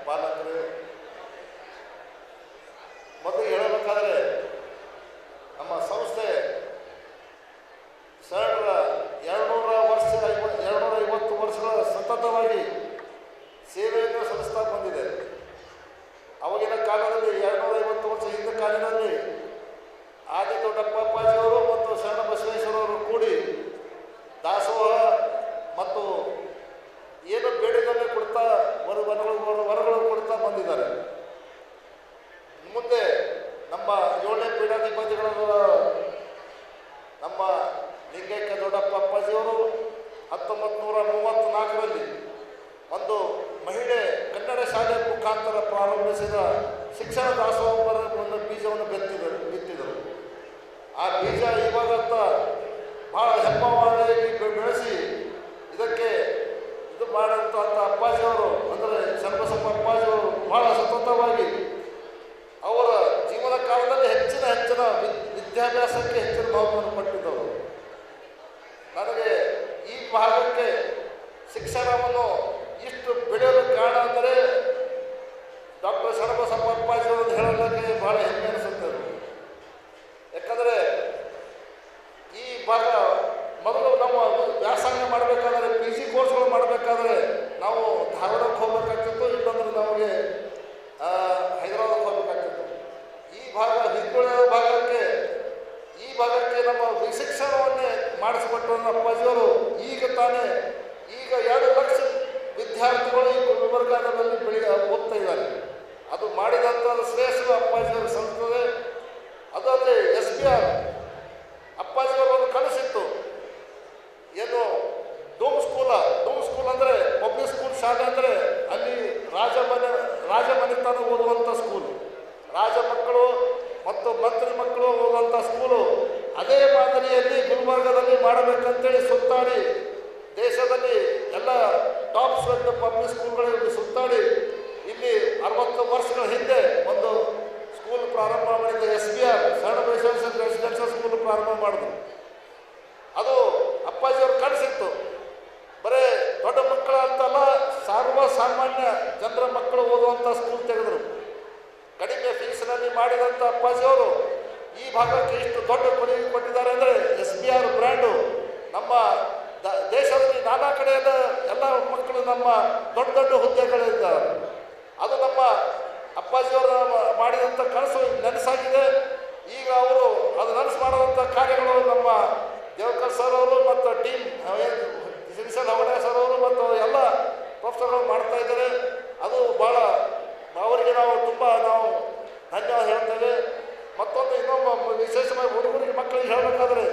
ಪಾಲಕರು. ಮತ್ತು ಹೇಳಬೇಕಾದ್ರೆ ನಮ್ಮ ಸಂಸ್ಥೆ ಶರಣರ 250 ವರ್ಷಗಳ ಸತತವಾಗಿ ಸೇವೆಯನ್ನು ಸಲ್ಲಿಸ್ತಾ ಬಂದಿದೆ. ಅವಾಗಿನ ಕಾಲದಲ್ಲಿ 250 ವರ್ಷ ಹಿಂದಿನ ಕಾಲಿನಲ್ಲಿ ಆದಿ ದೊಡ್ಡಪ್ಪ ಅಪ್ಪಾಜಿಯವರು ಮತ್ತು ಶರಣ ಬಸವೇಶ್ವರವರು ಕೂಡಿ ದಾಸೋಹ ಮತ್ತು ಏನು ಬೇಡಿಕೆಯನ್ನು ಕೊಡ್ತಾ ವರಗಳು ಕೊಡ್ತಾ ಬಂದಿದ್ದಾರೆ. ಮುಂದೆ ನಮ್ಮ 7ನೇ ಪೀಠಾಧಿಪತಿಗಳಾದ ನಮ್ಮ ಲಿಂಗೈಕ್ಯ ದೊಡ್ಡಪ್ಪ ಅಪ್ಪಾಜಿಯವರು 1934ರಲ್ಲಿ ಒಂದು ಮಹಿಳೆ ಕನ್ನಡ ಶಾಲೆ ಮುಖಾಂತರ ಪ್ರಾರಂಭಿಸಿದ ಶಿಕ್ಷಣ ದಾಸೋಹವನ್ನು ಬೀಜವನ್ನು ಬಿತ್ತಿದರು. ಆ ಬೀಜ ಇವಾಗಂತ ಭಾಳ ಹೆಮ್ಮವಾಗಿ ಬೆಳೆಸಿ ಇದಕ್ಕೆ ಇದು ಮಾಡಿದಂಥ ಅಪ್ಪಾಜಿಯವರು ಅಂದರೆ ಶರಣಬಸಪ್ಪ ಅಪ್ಪಾಜಿಯವರು ಭಾಳ ಸತತವಾಗಿ ಅವರ ಜೀವನ ಕಾಲದಲ್ಲಿ ಹೆಚ್ಚಿನ ವಿದ್ಯಾಭ್ಯಾಸಕ್ಕೆ ಹೆಚ್ಚಿನ ಮಹತ್ವವನ್ನು ಕೊಟ್ಟಿದ್ದರು. ನನಗೆ ಈ ಭಾಗಕ್ಕೆ ಶಿಕ್ಷಣವನ್ನು ಇಷ್ಟು ಬೆಳೆಯಲು ಕಾರಣ ಅಂದರೆ ಡಾಕ್ಟರ್ ಶರಣಬಸಪ್ಪ ಅಪ್ಪಾಜಿಯವರು ಹೇಳೋದಕ್ಕೆ ಭಾಳ ಹೆಮ್ಮೆ ಅನಿಸುತ್ತದೆ. ಯಾಕಂದರೆ ಈ ಭಾಗ ಮೊದಲು ನಾವು ವ್ಯಾಸಂಗ ಮಾಡಬೇಕಾದ್ರೆ PG ಕೋರ್ಸ್ಗಳು ಮಾಡಬೇಕಾದ್ರೆ ನಾವು ಧಾರವಾಡಕ್ಕೆ ಹೋಗ್ಬೇಕಾಗ್ತಿತ್ತು, ಇಲ್ಲಂದ್ರೆ ನಮಗೆ ಹೈದರಾಬಾದ್ಗೆ ಹೋಗ್ಬೇಕಾಗ್ತಿತ್ತು. ಈ ಭಾಗಕ್ಕೆ ನಮ್ಮ ಶಿಕ್ಷಣವನ್ನೇ ಮಾಡಿಸಿಕೊಟ್ಟು ಅಪ್ಪಾಜಿಯವರು ಈಗ 2 ಲಕ್ಷ ವಿದ್ಯಾರ್ಥಿಗಳು ಈ ಗುಲ್ಬರ್ಗಾದಲ್ಲಿ ಓದ್ತಾ ಇದ್ದಾರೆ. ಅದು ಮಾಡಿದಂಥ ಶ್ರೇಷ್ಠ ಅಪ್ಪಾಜಿಯವರು ಸಂಸ್ಥೆ. ಅದರಲ್ಲಿ SBR ಅಪ್ಪಾಜಿಯವರು ಒಂದು ಕನಸಿತ್ತು, ಏನು ಡೂಮ್ ಸ್ಕೂಲ್ ಅಂದರೆ ಪಬ್ಲಿಕ್ ಸ್ಕೂಲ್ ಶಾಲೆ ಅಂದರೆ ಅಲ್ಲಿ ರಾಜಮನೆತನ ಓದುವಂಥ ಸ್ಕೂಲ್, ರಾಜ ಮಕ್ಕಳು ಮತ್ತು ಮಂತ್ರಿ ಮಕ್ಕಳು ಓದುವಂಥ ಸ್ಕೂಲು. ಅದೇ ಮಾದರಿಯಲ್ಲಿ ಗುಲ್ಬರ್ಗಾದಲ್ಲಿ ಮಾಡಬೇಕಂತೇಳಿ ಸುತ್ತಾಡಿ ದೇಶದಲ್ಲಿ ಎಲ್ಲ ಟಾಪ್ ಪಬ್ಲಿಕ್ ಸ್ಕೂಲ್ಗಳಲ್ಲಿ ಸುತ್ತಾಡಿ ಇಲ್ಲಿ 60 ವರ್ಷಗಳ ಹಿಂದೆ ಒಂದು ಸ್ಕೂಲ್ ಪ್ರಾರಂಭ ಮಾಡಿದ SBR ಶರಣ ಬಸವೇಶ್ವರ ರೆಸಿಡೆನ್ಷಿಯಲ್ ಸ್ಕೂಲ್ ಪ್ರಾರಂಭ ಮಾಡಿದ್ರು. ಅದು ಅಪ್ಪಾಜಿಯವ್ರ ಕನಸಿತ್ತು. ಬರೀ ದೊಡ್ಡ ಮಕ್ಕಳ ಅಂತಲ್ಲ, ಸಾಮಾನ್ಯ ಜನರ ಮಕ್ಕಳು ಓದುವಂಥ ಸ್ಕೂಲ್ ತೆಗೆದರು. ಕಡಿಮೆ ಫೀಸ್ನಲ್ಲಿ ಮಾಡಿದಂಥ ಅಪ್ಪಾಜಿಯವರು ಈ ಭಾಗಕ್ಕೆ ಇಷ್ಟು ದೊಡ್ಡ ಕೊಡುಗೆ ಕೊಟ್ಟಿದ್ದಾರೆ ಅಂದರೆ SBR ಬ್ರ್ಯಾಂಡು ನಮ್ಮ ದೇಶದಲ್ಲಿ ನಾನಾ ಕಡೆಯಿಂದ ಎಲ್ಲ ಮಕ್ಕಳು ನಮ್ಮ ದೊಡ್ಡ ದೊಡ್ಡ ಹುದ್ದೆಗಳಿದ್ದಾರೆ. ಅದು ನಮ್ಮ ಅಪ್ಪಾಜಿಯವರ ಮಾಡಿದಂಥ ಕನಸು ನನಸಾಗಿದೆ. ಈಗ ಅವರು ಅದು ನನಸು ಮಾಡುವಂಥ ಕಾರ್ಯಗಳು ನಮ್ಮ ದೇವಕರ್ ಸರ್ ಅವರು ಮತ್ತು ಟೀಮ್ ಶ್ರೀಸಲ್ ಅವಡೆ ಸರ್ ಅವರು ಮತ್ತು ಎಲ್ಲ ಪ್ರೊಫೆಸರ್ಗಳು ಮಾಡ್ತಾ ಇದ್ದಾರೆ. ಅದು ಭಾಳ ಅವರಿಗೆ ನಾವು ತುಂಬ ಧನ್ಯವಾದ ಹೇಳ್ತೇವೆ. ಮತ್ತೊಂದು ಇನ್ನೊಬ್ಬ ವಿಶೇಷವಾಗಿ ಹುಡುಗರಿಗೆ ಮಕ್ಕಳಿಗೆ ಹೇಳಬೇಕಾದ್ರೆ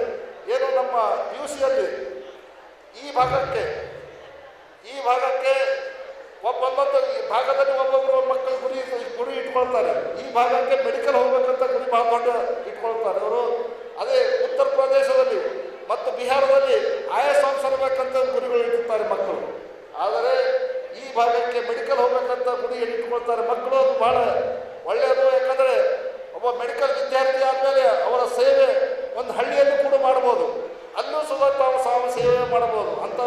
ಏನು ನಮ್ಮ PUCಯಲ್ಲಿ ಈ ಭಾಗಕ್ಕೆ ಒಂದೊಂದು ಭಾಗದಲ್ಲಿ ಒಬ್ಬೊಬ್ಬರು ಮಕ್ಕಳು ಗುರಿ ಇಟ್ಕೊಳ್ತಾರೆ. ಈ ಭಾಗಕ್ಕೆ ಮೆಡಿಕಲ್ ಹೋಗ್ಬೇಕಂತ ಗುರಿ ಭಾಳ ದೊಡ್ಡ ಇಟ್ಕೊಳ್ತಾರೆ ಅವರು. ಅದೇ ಉತ್ತರ ಪ್ರದೇಶದಲ್ಲಿ ಮತ್ತು ಬಿಹಾರದಲ್ಲಿ IAS ಆಫೀಸರ್ ಬೇಕಂತ ಗುರಿಗಳು ಇಟ್ಟಿರ್ತಾರೆ ಮಕ್ಕಳು. ಆದರೆ ಈ ಭಾಗಕ್ಕೆ ಮೆಡಿಕಲ್ ಹೋಗ್ಬೇಕಂತ ಗುರಿ ಇಟ್ಕೊಳ್ತಾರೆ ಮಕ್ಕಳು. ಅದು ಭಾಳ ಒಳ್ಳೆಯದು. ಯಾಕಂದರೆ ಒಬ್ಬ ಮೆಡಿಕಲ್ ವಿದ್ಯಾರ್ಥಿ ಆದಮೇಲೆ ಅವರ ಸೇವೆ ಒಂದು ಹಳ್ಳಿಯಲ್ಲಿ ಕೂಡ ಮಾಡ್ಬೋದು, ಅಲ್ಲೂ ಸುದ ತಾವು ಸೇವೆ ಮಾಡ್ಬೋದು ಅಂತ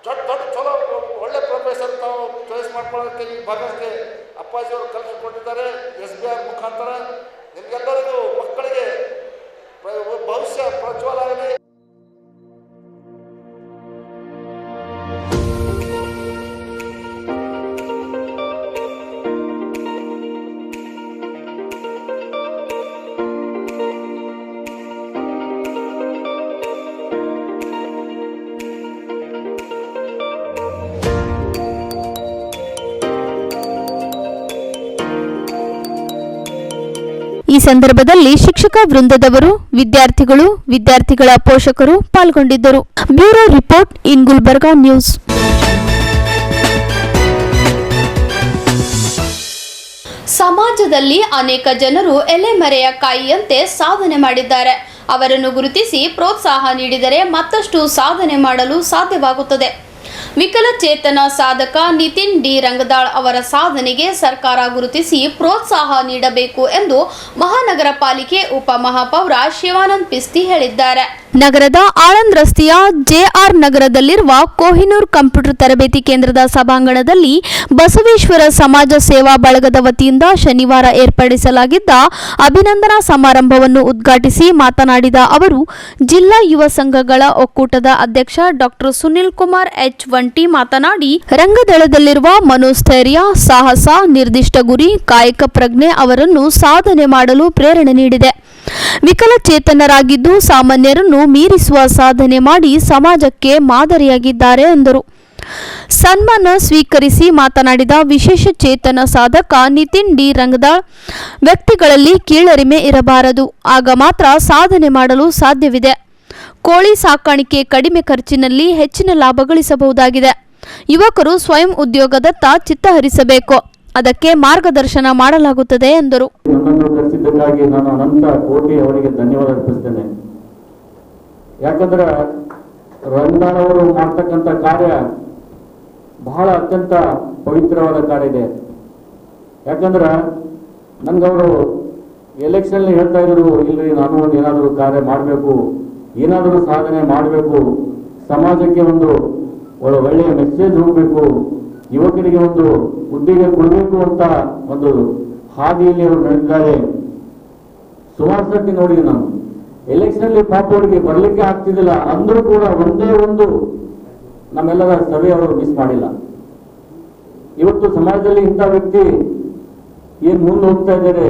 ದೊಡ್ಡ ಚಲೋ ಒಳ್ಳೆ ಪ್ರೊಫೆಸರ್ ತಾವು ಚಾಯ್ಸ್ ಮಾಡ್ಕೊಳ್ಳೋದಕ್ಕೆ ಈ ಭಾಗಕ್ಕೆ ಅಪ್ಪಾಜಿಯವರು ಕಲಿಸಿಕೊಟ್ಟಿದ್ದಾರೆ SBR ಮುಖಾಂತರ. ನಿಮಗೆಲ್ಲರಿಗೂ ಮಕ್ಕಳಿಗೆ ಭವಿಷ್ಯ ಪ್ರಜ್ವಲ ಆಗಲಿ. ಈ ಸಂದರ್ಭದಲ್ಲಿ ಶಿಕ್ಷಕ ವೃಂದದವರು, ವಿದ್ಯಾರ್ಥಿಗಳು, ವಿದ್ಯಾರ್ಥಿಗಳ ಪೋಷಕರು ಪಾಲ್ಗೊಂಡಿದ್ದರು. Bureau report in Gulbarga news. ಸಮಾಜದಲ್ಲಿ ಅನೇಕ ಜನರು ಎಲೆಮರೆಯ ಕಾಯಿಯಂತೆ ಸಾಧನೆ ಮಾಡಿದ್ದಾರೆ. ಅವರನ್ನು ಗುರುತಿಸಿ ಪ್ರೋತ್ಸಾಹ ನೀಡಿದರೆ ಮತ್ತಷ್ಟು ಸಾಧನೆ ಮಾಡಲು ಸಾಧ್ಯವಾಗುತ್ತದೆ. ವಿಕಲಚೇತನ ಸಾಧಕ ನಿತಿನ್ ಡಿ ರಂಗದಾಳ್ ಅವರ ಸಾಧನೆಗೆ ಸರ್ಕಾರ ಗುರುತಿಸಿ ಪ್ರೋತ್ಸಾಹ ನೀಡಬೇಕು ಎಂದು ಮಹಾನಗರ ಪಾಲಿಕೆ ಉಪಮಹಾಪೌರ ಶಿವಾನಂದ್ ಪಿಸ್ತಿ ಹೇಳಿದ್ದಾರೆ. ನಗರದ ಆಳಂದ್ ರಸ್ತೆಯ JR ನಗರದಲ್ಲಿರುವ ಕೊಹಿನೂರ್ ಕಂಪ್ಯೂಟರ್ ತರಬೇತಿ ಕೇಂದ್ರದ ಸಭಾಂಗಣದಲ್ಲಿ ಬಸವೇಶ್ವರ ಸಮಾಜ ಸೇವಾ ಬಳಗದ ವತಿಯಿಂದ ಶನಿವಾರ ಏರ್ಪಡಿಸಲಾಗಿದ್ದ ಅಭಿನಂದನಾ ಸಮಾರಂಭವನ್ನು ಉದ್ಘಾಟಿಸಿ ಮಾತನಾಡಿದ ಅವರು, ಜಿಲ್ಲಾ ಯುವ ಸಂಘಗಳ ಒಕ್ಕೂಟದ ಅಧ್ಯಕ್ಷ ಡಾಕ್ಟರ್ ಸುನಿಲ್ ಕುಮಾರ್ H1T ಮಾತನಾಡಿ, ರಂಗದಳದಲ್ಲಿರುವ ಮನೋಸ್ಥೈರ್ಯ, ಸಾಹಸ, ನಿರ್ದಿಷ್ಟ ಗುರಿ, ಕಾಯಕ ಪ್ರಜ್ಞೆ ಅವರನ್ನು ಸಾಧನೆ ಮಾಡಲು ಪ್ರೇರಣೆ ನೀಡಿದೆ. ವಿಕಲಚೇತನರಾಗಿದ್ದು ಸಾಮಾನ್ಯರನ್ನು ಮೀರಿಸುವ ಸಾಧನೆ ಮಾಡಿ ಸಮಾಜಕ್ಕೆ ಮಾದರಿಯಾಗಿದ್ದಾರೆ ಎಂದರು. ಸನ್ಮಾನ ಸ್ವೀಕರಿಸಿ ಮಾತನಾಡಿದ ವಿಶೇಷ ಚೇತನ ಸಾಧಕ ನಿತಿನ್ ಡಿ ರಂಗದಾಳ್, ವ್ಯಕ್ತಿಗಳಲ್ಲಿ ಕೀಳರಿಮೆ ಇರಬಾರದು, ಆಗ ಮಾತ್ರ ಸಾಧನೆ ಮಾಡಲು ಸಾಧ್ಯವಿದೆ. ಕೋಳಿ ಸಾಕಾಣಿಕೆ ಕಡಿಮೆ ಖರ್ಚಿನಲ್ಲಿ ಹೆಚ್ಚಿನ ಲಾಭ ಗಳಿಸಬಹುದಾಗಿದೆ. ಯುವಕರು ಸ್ವಯಂ ಉದ್ಯೋಗದತ್ತ ಚಿತ್ತ ಹರಿಸಬೇಕು, ಅದಕ್ಕೆ ಮಾರ್ಗದರ್ಶನ ಮಾಡಲಾಗುತ್ತದೆ ಎಂದರು. ನನ್ನನ್ನು ಕರೆಸಿದ್ದಕ್ಕಾಗಿ ನಾನು ಅನಂತ ಕೋಟಿ ಅವರಿಗೆ ಧನ್ಯವಾದ ಅರ್ಪಿಸ್ತೇನೆ. ಯಾಕಂದ್ರೆ ರಂಗದಾಳ್ ಅವರು ಮಾಡ್ತಕ್ಕಂಥ ಕಾರ್ಯ ಬಹಳ ಅತ್ಯಂತ ಪವಿತ್ರವಾದ ಕಾರ್ಯ ಇದೆ. ಯಾಕಂದ್ರೆ ನನಗವರು ಎಲೆಕ್ಷನ್ ಹೇಳ್ತಾ ಇದ್ರು, ಇಲ್ರಿ ನಾನು ಒಂದು ಏನಾದರೂ ಕಾರ್ಯ ಮಾಡಬೇಕು, ಏನಾದರೂ ಸಾಧನೆ ಮಾಡಬೇಕು, ಸಮಾಜಕ್ಕೆ ಒಂದು ಒಳ್ಳೆಯ ಮೆಸೇಜ್ ಹೋಗಬೇಕು, ಯುವಕರಿಗೆ ಒಂದು ಉದ್ಯೋಗ ಕೊಡಬೇಕು ಅಂತ ಒಂದು ಹಾದಿಯಲ್ಲಿ ಅವರು ನಡೆದಿದ್ದಾರೆ. ಸುಮಾರು ಸರ್ತಿ ನೋಡಿದೆ ನಾನು. ಎಲೆಕ್ಷನ್ ಪಾಪ ಅವರಿಗೆ ಬರಲಿಕ್ಕೆ ಆಗ್ತಿದ್ದಿಲ್ಲ ಅಂದ್ರೂ ಕೂಡ ಒಂದೇ ಒಂದು ನಮ್ಮೆಲ್ಲರ ಸಭೆ ಅವರು ಮಿಸ್ ಮಾಡಿಲ್ಲ. ಇವತ್ತು ಸಮಾಜದಲ್ಲಿ ಇಂಥ ವ್ಯಕ್ತಿ ಏನು ಮುಂದೆ ಹೋಗ್ತಾ ಇದ್ದಾರೆ,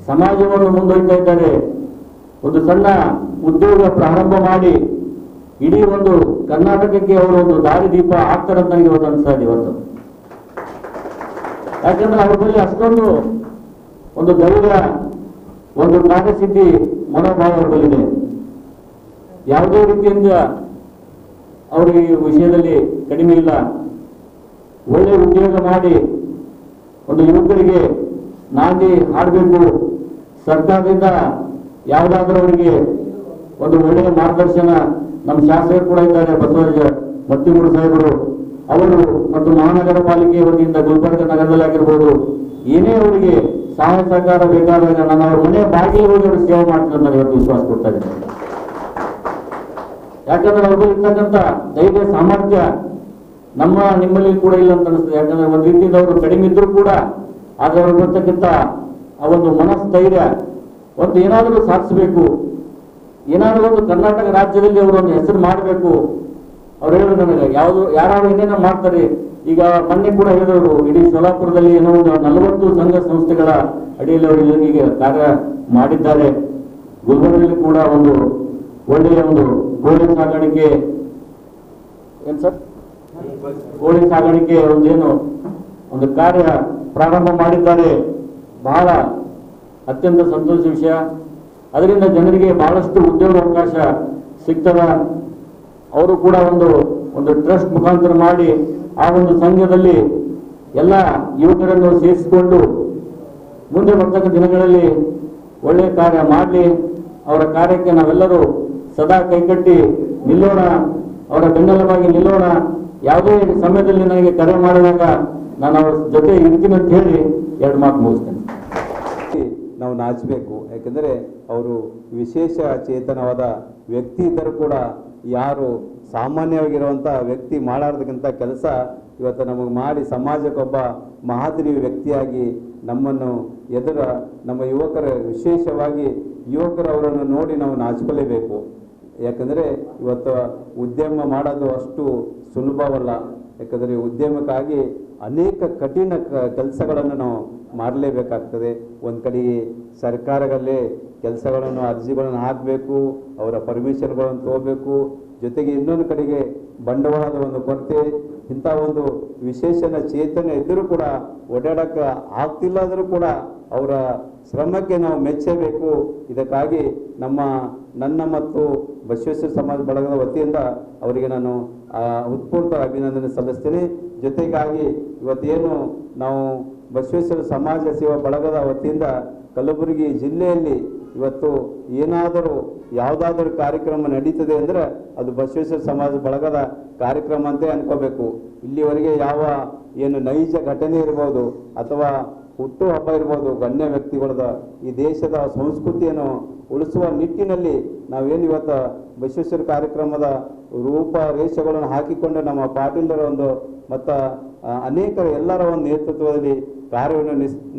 ಸಮಾಜವನ್ನು ಮುಂದೊಯ್ತಾ ಇದ್ದಾರೆ. ಒಂದು ಸಣ್ಣ ಉದ್ಯೋಗ ಪ್ರಾರಂಭ ಮಾಡಿ ಇಡೀ ಒಂದು ಕರ್ನಾಟಕಕ್ಕೆ ಅವರು ಒಂದು ದಾರಿದೀಪ ಆಗ್ತಾರಂತ ನನಗೆ ಇವತ್ತು ಅನಿಸ್ತಾ ಇದೆ ಇವತ್ತು. ಯಾಕಂದ್ರೆ ಅವ್ರ ಬಳಿ ಅಷ್ಟೊಂದು ಒಂದು ಧೈರ್ಯ, ಒಂದು ಕಾರ್ಯಸಿದ್ಧಿ ಮನೋಭಾವ ಅವ್ರ ಬಳಿದೆ. ಯಾವುದೇ ರೀತಿಯಿಂದ ಅವರಿಗೆ ಈ ವಿಷಯದಲ್ಲಿ ಕಡಿಮೆ ಇಲ್ಲ. ಒಳ್ಳೆ ಉದ್ಯೋಗ ಮಾಡಿ ಒಂದು ಯುವಕರಿಗೆ ನಾಂದಿ ಹಾಡಬೇಕು. ಸರ್ಕಾರದಿಂದ ಯಾವುದಾದ್ರೂ ಅವರಿಗೆ ಒಂದು ಒಳ್ಳೆಯ ಮಾರ್ಗದರ್ಶನ, ನಮ್ಮ ಶಾಸಕರು ಕೂಡ ಇದ್ದಾರೆ, ಬಸವರಾಜ ಮತ್ತಿಮೂರು ಸಾಹೇಬರು ಅವರು ಮತ್ತು ಮಹಾನಗರ ಪಾಲಿಕೆ ವತಿಯಿಂದ ಗುಲ್ಬರ್ಗ ನಗರದಲ್ಲಿ ಆಗಿರ್ಬೋದು, ಏನೇ ಅವರಿಗೆ ಸಹಾಯ ಸಹಕಾರ ಬೇಕಾದಾಗ ನಾನು ಅವ್ರ ಮನೆ ಬಾಗಿಲು ಹೋಗಿ ಅವರು ಸೇವೆ ಮಾಡ್ತೀನಿ ಅಂತ ಇವತ್ತು ವಿಶ್ವಾಸ ಕೊಡ್ತಾ ಇದ್ದೀನಿ. ಯಾಕಂದ್ರೆ ಅವ್ರಿಗೆ ಇರ್ತಕ್ಕಂಥ ಧೈರ್ಯ ಸಾಮರ್ಥ್ಯ ನಿಮ್ಮಲ್ಲಿ ಕೂಡ ಇಲ್ಲ ಅಂತ ಅನಿಸ್ತದೆ. ಯಾಕಂದ್ರೆ ಒಂದು ರೀತಿಯಿಂದ ಅವರು ಕಡಿಮೆ ಇದ್ರು ಕೂಡ ಆದ್ರೆ ಅವ್ರಿಗೆ ಬರ್ತಕ್ಕಂಥ ಆ ಒಂದು ಮನಸ್ಥೈರ್ಯ, ಒಂದು ಏನಾದರೂ ಸಾಧಿಸಬೇಕು, ಏನಾದರೂ ಒಂದು ಕರ್ನಾಟಕ ರಾಜ್ಯದಲ್ಲಿ ಅವರು ಒಂದು ಹೆಸರು ಮಾಡಬೇಕು. ಅವ್ರು ಹೇಳಿದ್ರು ನನಗೆ ಯಾರು ಏನೇನೋ ಮಾಡ್ತಾರೆ. ಈಗ ಮೊನ್ನೆ ಕೂಡ ಹೇಳಿದವರು ಇಡೀ ಸೋಲಾಪುರದಲ್ಲಿ ಏನೋ ಒಂದು 40 ಸಂಘ ಸಂಸ್ಥೆಗಳ ಅಡಿಯಲ್ಲಿ ಅವರು ಈಗ ಕಾರ್ಯ ಮಾಡಿದ್ದಾರೆ. ಗುಲ್ಬರ್ಗದಲ್ಲಿ ಕೂಡ ಒಂದು ಒಳ್ಳೆಯ ಒಂದು ಕೋಳಿ ಸಾಗಾಣಿಕೆ ಕೋಳಿ ಸಾಗಾಣಿಕೆ ಒಂದು ಕಾರ್ಯ ಪ್ರಾರಂಭ ಮಾಡಿದ್ದಾರೆ. ಬಹಳ ಅತ್ಯಂತ ಸಂತೋಷ ವಿಷಯ. ಅದರಿಂದ ಜನರಿಗೆ ಬಹಳಷ್ಟು ಉದ್ಯೋಗಾವಕಾಶ ಸಿಗ್ತದ. ಅವರು ಕೂಡ ಒಂದು ಟ್ರಸ್ಟ್ ಮುಖಾಂತರ ಮಾಡಿ ಆ ಒಂದು ಸಂಘದಲ್ಲಿ ಎಲ್ಲ ಯುವಕರನ್ನು ಸೇರಿಸಿಕೊಂಡು ಮುಂದೆ ಬರ್ತಕ್ಕಂಥ ದಿನಗಳಲ್ಲಿ ಒಳ್ಳೆಯ ಕಾರ್ಯ ಮಾಡಲಿ. ಅವರ ಕಾರ್ಯಕ್ಕೆ ನಾವೆಲ್ಲರೂ ಸದಾ ಕೈಕಟ್ಟಿ ನಿಲ್ಲೋಣ, ಅವರ ಬೆನ್ನೆಲುಬಾಗಿ ನಿಲ್ಲೋಣ. ಯಾವುದೇ ಸಮಯದಲ್ಲಿ ನನಗೆ ಕರೆ ಮಾಡಿದಾಗ ನಾನು ಅವ್ರ ಜೊತೆ ಇರ್ತೀನಿ ಅಂತ ಹೇಳಿ 2 ಮಾತು ಮುಗಿಸ್ತೇನೆ. ನಾವು ನಾಚಬೇಕು. ಯಾಕೆಂದರೆ ಅವರು ವಿಶೇಷ ಚೇತನವಾದ ವ್ಯಕ್ತಿ ಇದ್ದರೂ ಕೂಡ ಯಾರು ಸಾಮಾನ್ಯವಾಗಿರುವಂಥ ವ್ಯಕ್ತಿ ಮಾಡಾರ್ದಕ್ಕಂಥ ಕೆಲಸ ಇವತ್ತು ನಮಗೆ ಮಾಡಿ ಸಮಾಜಕ್ಕೊಬ್ಬ ಮಹಾದರಿ ವ್ಯಕ್ತಿಯಾಗಿ ನಮ್ಮನ್ನು ನಮ್ಮ ಯುವಕರ ವಿಶೇಷವಾಗಿ ಯುವಕರವರನ್ನು ನೋಡಿ ನಾವು ನಾಚಿಕೊಳ್ಳೇಬೇಕು. ಯಾಕಂದರೆ ಇವತ್ತು ಉದ್ಯಮ ಮಾಡೋದು ಅಷ್ಟು ಸುಲಭವಲ್ಲ. ಯಾಕಂದರೆ ಉದ್ಯಮಕ್ಕಾಗಿ ಅನೇಕ ಕಠಿಣ ಕೆಲಸಗಳನ್ನು ನಾವು ಮಾಡಲೇಬೇಕಾಗ್ತದೆ. ಒಂದು ಕಡೆಗೆ ಸರ್ಕಾರಗಳಲ್ಲೇ ಕೆಲಸಗಳನ್ನು ಅರ್ಜಿಗಳನ್ನು ಹಾಕಬೇಕು, ಅವರ ಪರ್ಮಿಷನ್ಗಳನ್ನು ತಗೋಬೇಕು. ಜೊತೆಗೆ ಇನ್ನೊಂದು ಕಡೆಗೆ ಬಂಡವಾಳದ ಒಂದು ಕೊರತೆ, ಇಂಥ ಒಂದು ವಿಶೇಷಣ ಚೇತನ ಇದ್ದರೂ ಕೂಡ ಓಡಾಡಕ್ಕೆ ಆಗ್ತಿಲ್ಲಾದರೂ ಕೂಡ ಅವರ ಶ್ರಮಕ್ಕೆ ನಾವು ಮೆಚ್ಚಬೇಕು. ಇದಕ್ಕಾಗಿ ನನ್ನ ಮತ್ತು ಬಸವೇಶ್ವರ ಸಮಾಜ ಬಳಗದ ವತಿಯಿಂದ ಅವರಿಗೆ ನಾನು ಹೃತ್ಪೂರ್ವಕ ಅಭಿನಂದನೆ ಸಲ್ಲಿಸ್ತೇನೆ. ಜೊತೆಗಾಗಿ ಇವತ್ತೇನು ನಾವು ಬಸವೇಶ್ವರ ಸಮಾಜ ಸೇವಾ ಬಳಗದ ವತಿಯಿಂದ ಕಲಬುರಗಿ ಜಿಲ್ಲೆಯಲ್ಲಿ ಇವತ್ತು ಯಾವುದಾದರೂ ಕಾರ್ಯಕ್ರಮ ನಡೀತದೆ ಅಂದರೆ ಅದು ಬಸವೇಶ್ವರ ಸಮಾಜ ಬಳಗದ ಕಾರ್ಯಕ್ರಮ ಅಂತ ಅನ್ಕೋಬೇಕು. ಇಲ್ಲಿವರೆಗೆ ಏನು ನೈಜ ಘಟನೆ ಇರ್ಬೋದು ಅಥವಾ ಹುಟ್ಟು ಹಬ್ಬ ಇರ್ಬೋದು, ಗಣ್ಯ ವ್ಯಕ್ತಿಗಳದ ಈ ದೇಶದ ಸಂಸ್ಕೃತಿಯನ್ನು ಉಳಿಸುವ ನಿಟ್ಟಿನಲ್ಲಿ ನಾವೇನು ಇವತ್ತು ಬಸವೇಶ್ವರ ಕಾರ್ಯಕ್ರಮದ ರೂಪರೇಷೆಗಳನ್ನು ಹಾಕಿಕೊಂಡು ನಮ್ಮ ಪಾಟೀಲರ ಮತ್ತು ಅನೇಕರ ಎಲ್ಲರ ಒಂದು ನೇತೃತ್ವದಲ್ಲಿ ಕಾರ್ಯವನ್ನು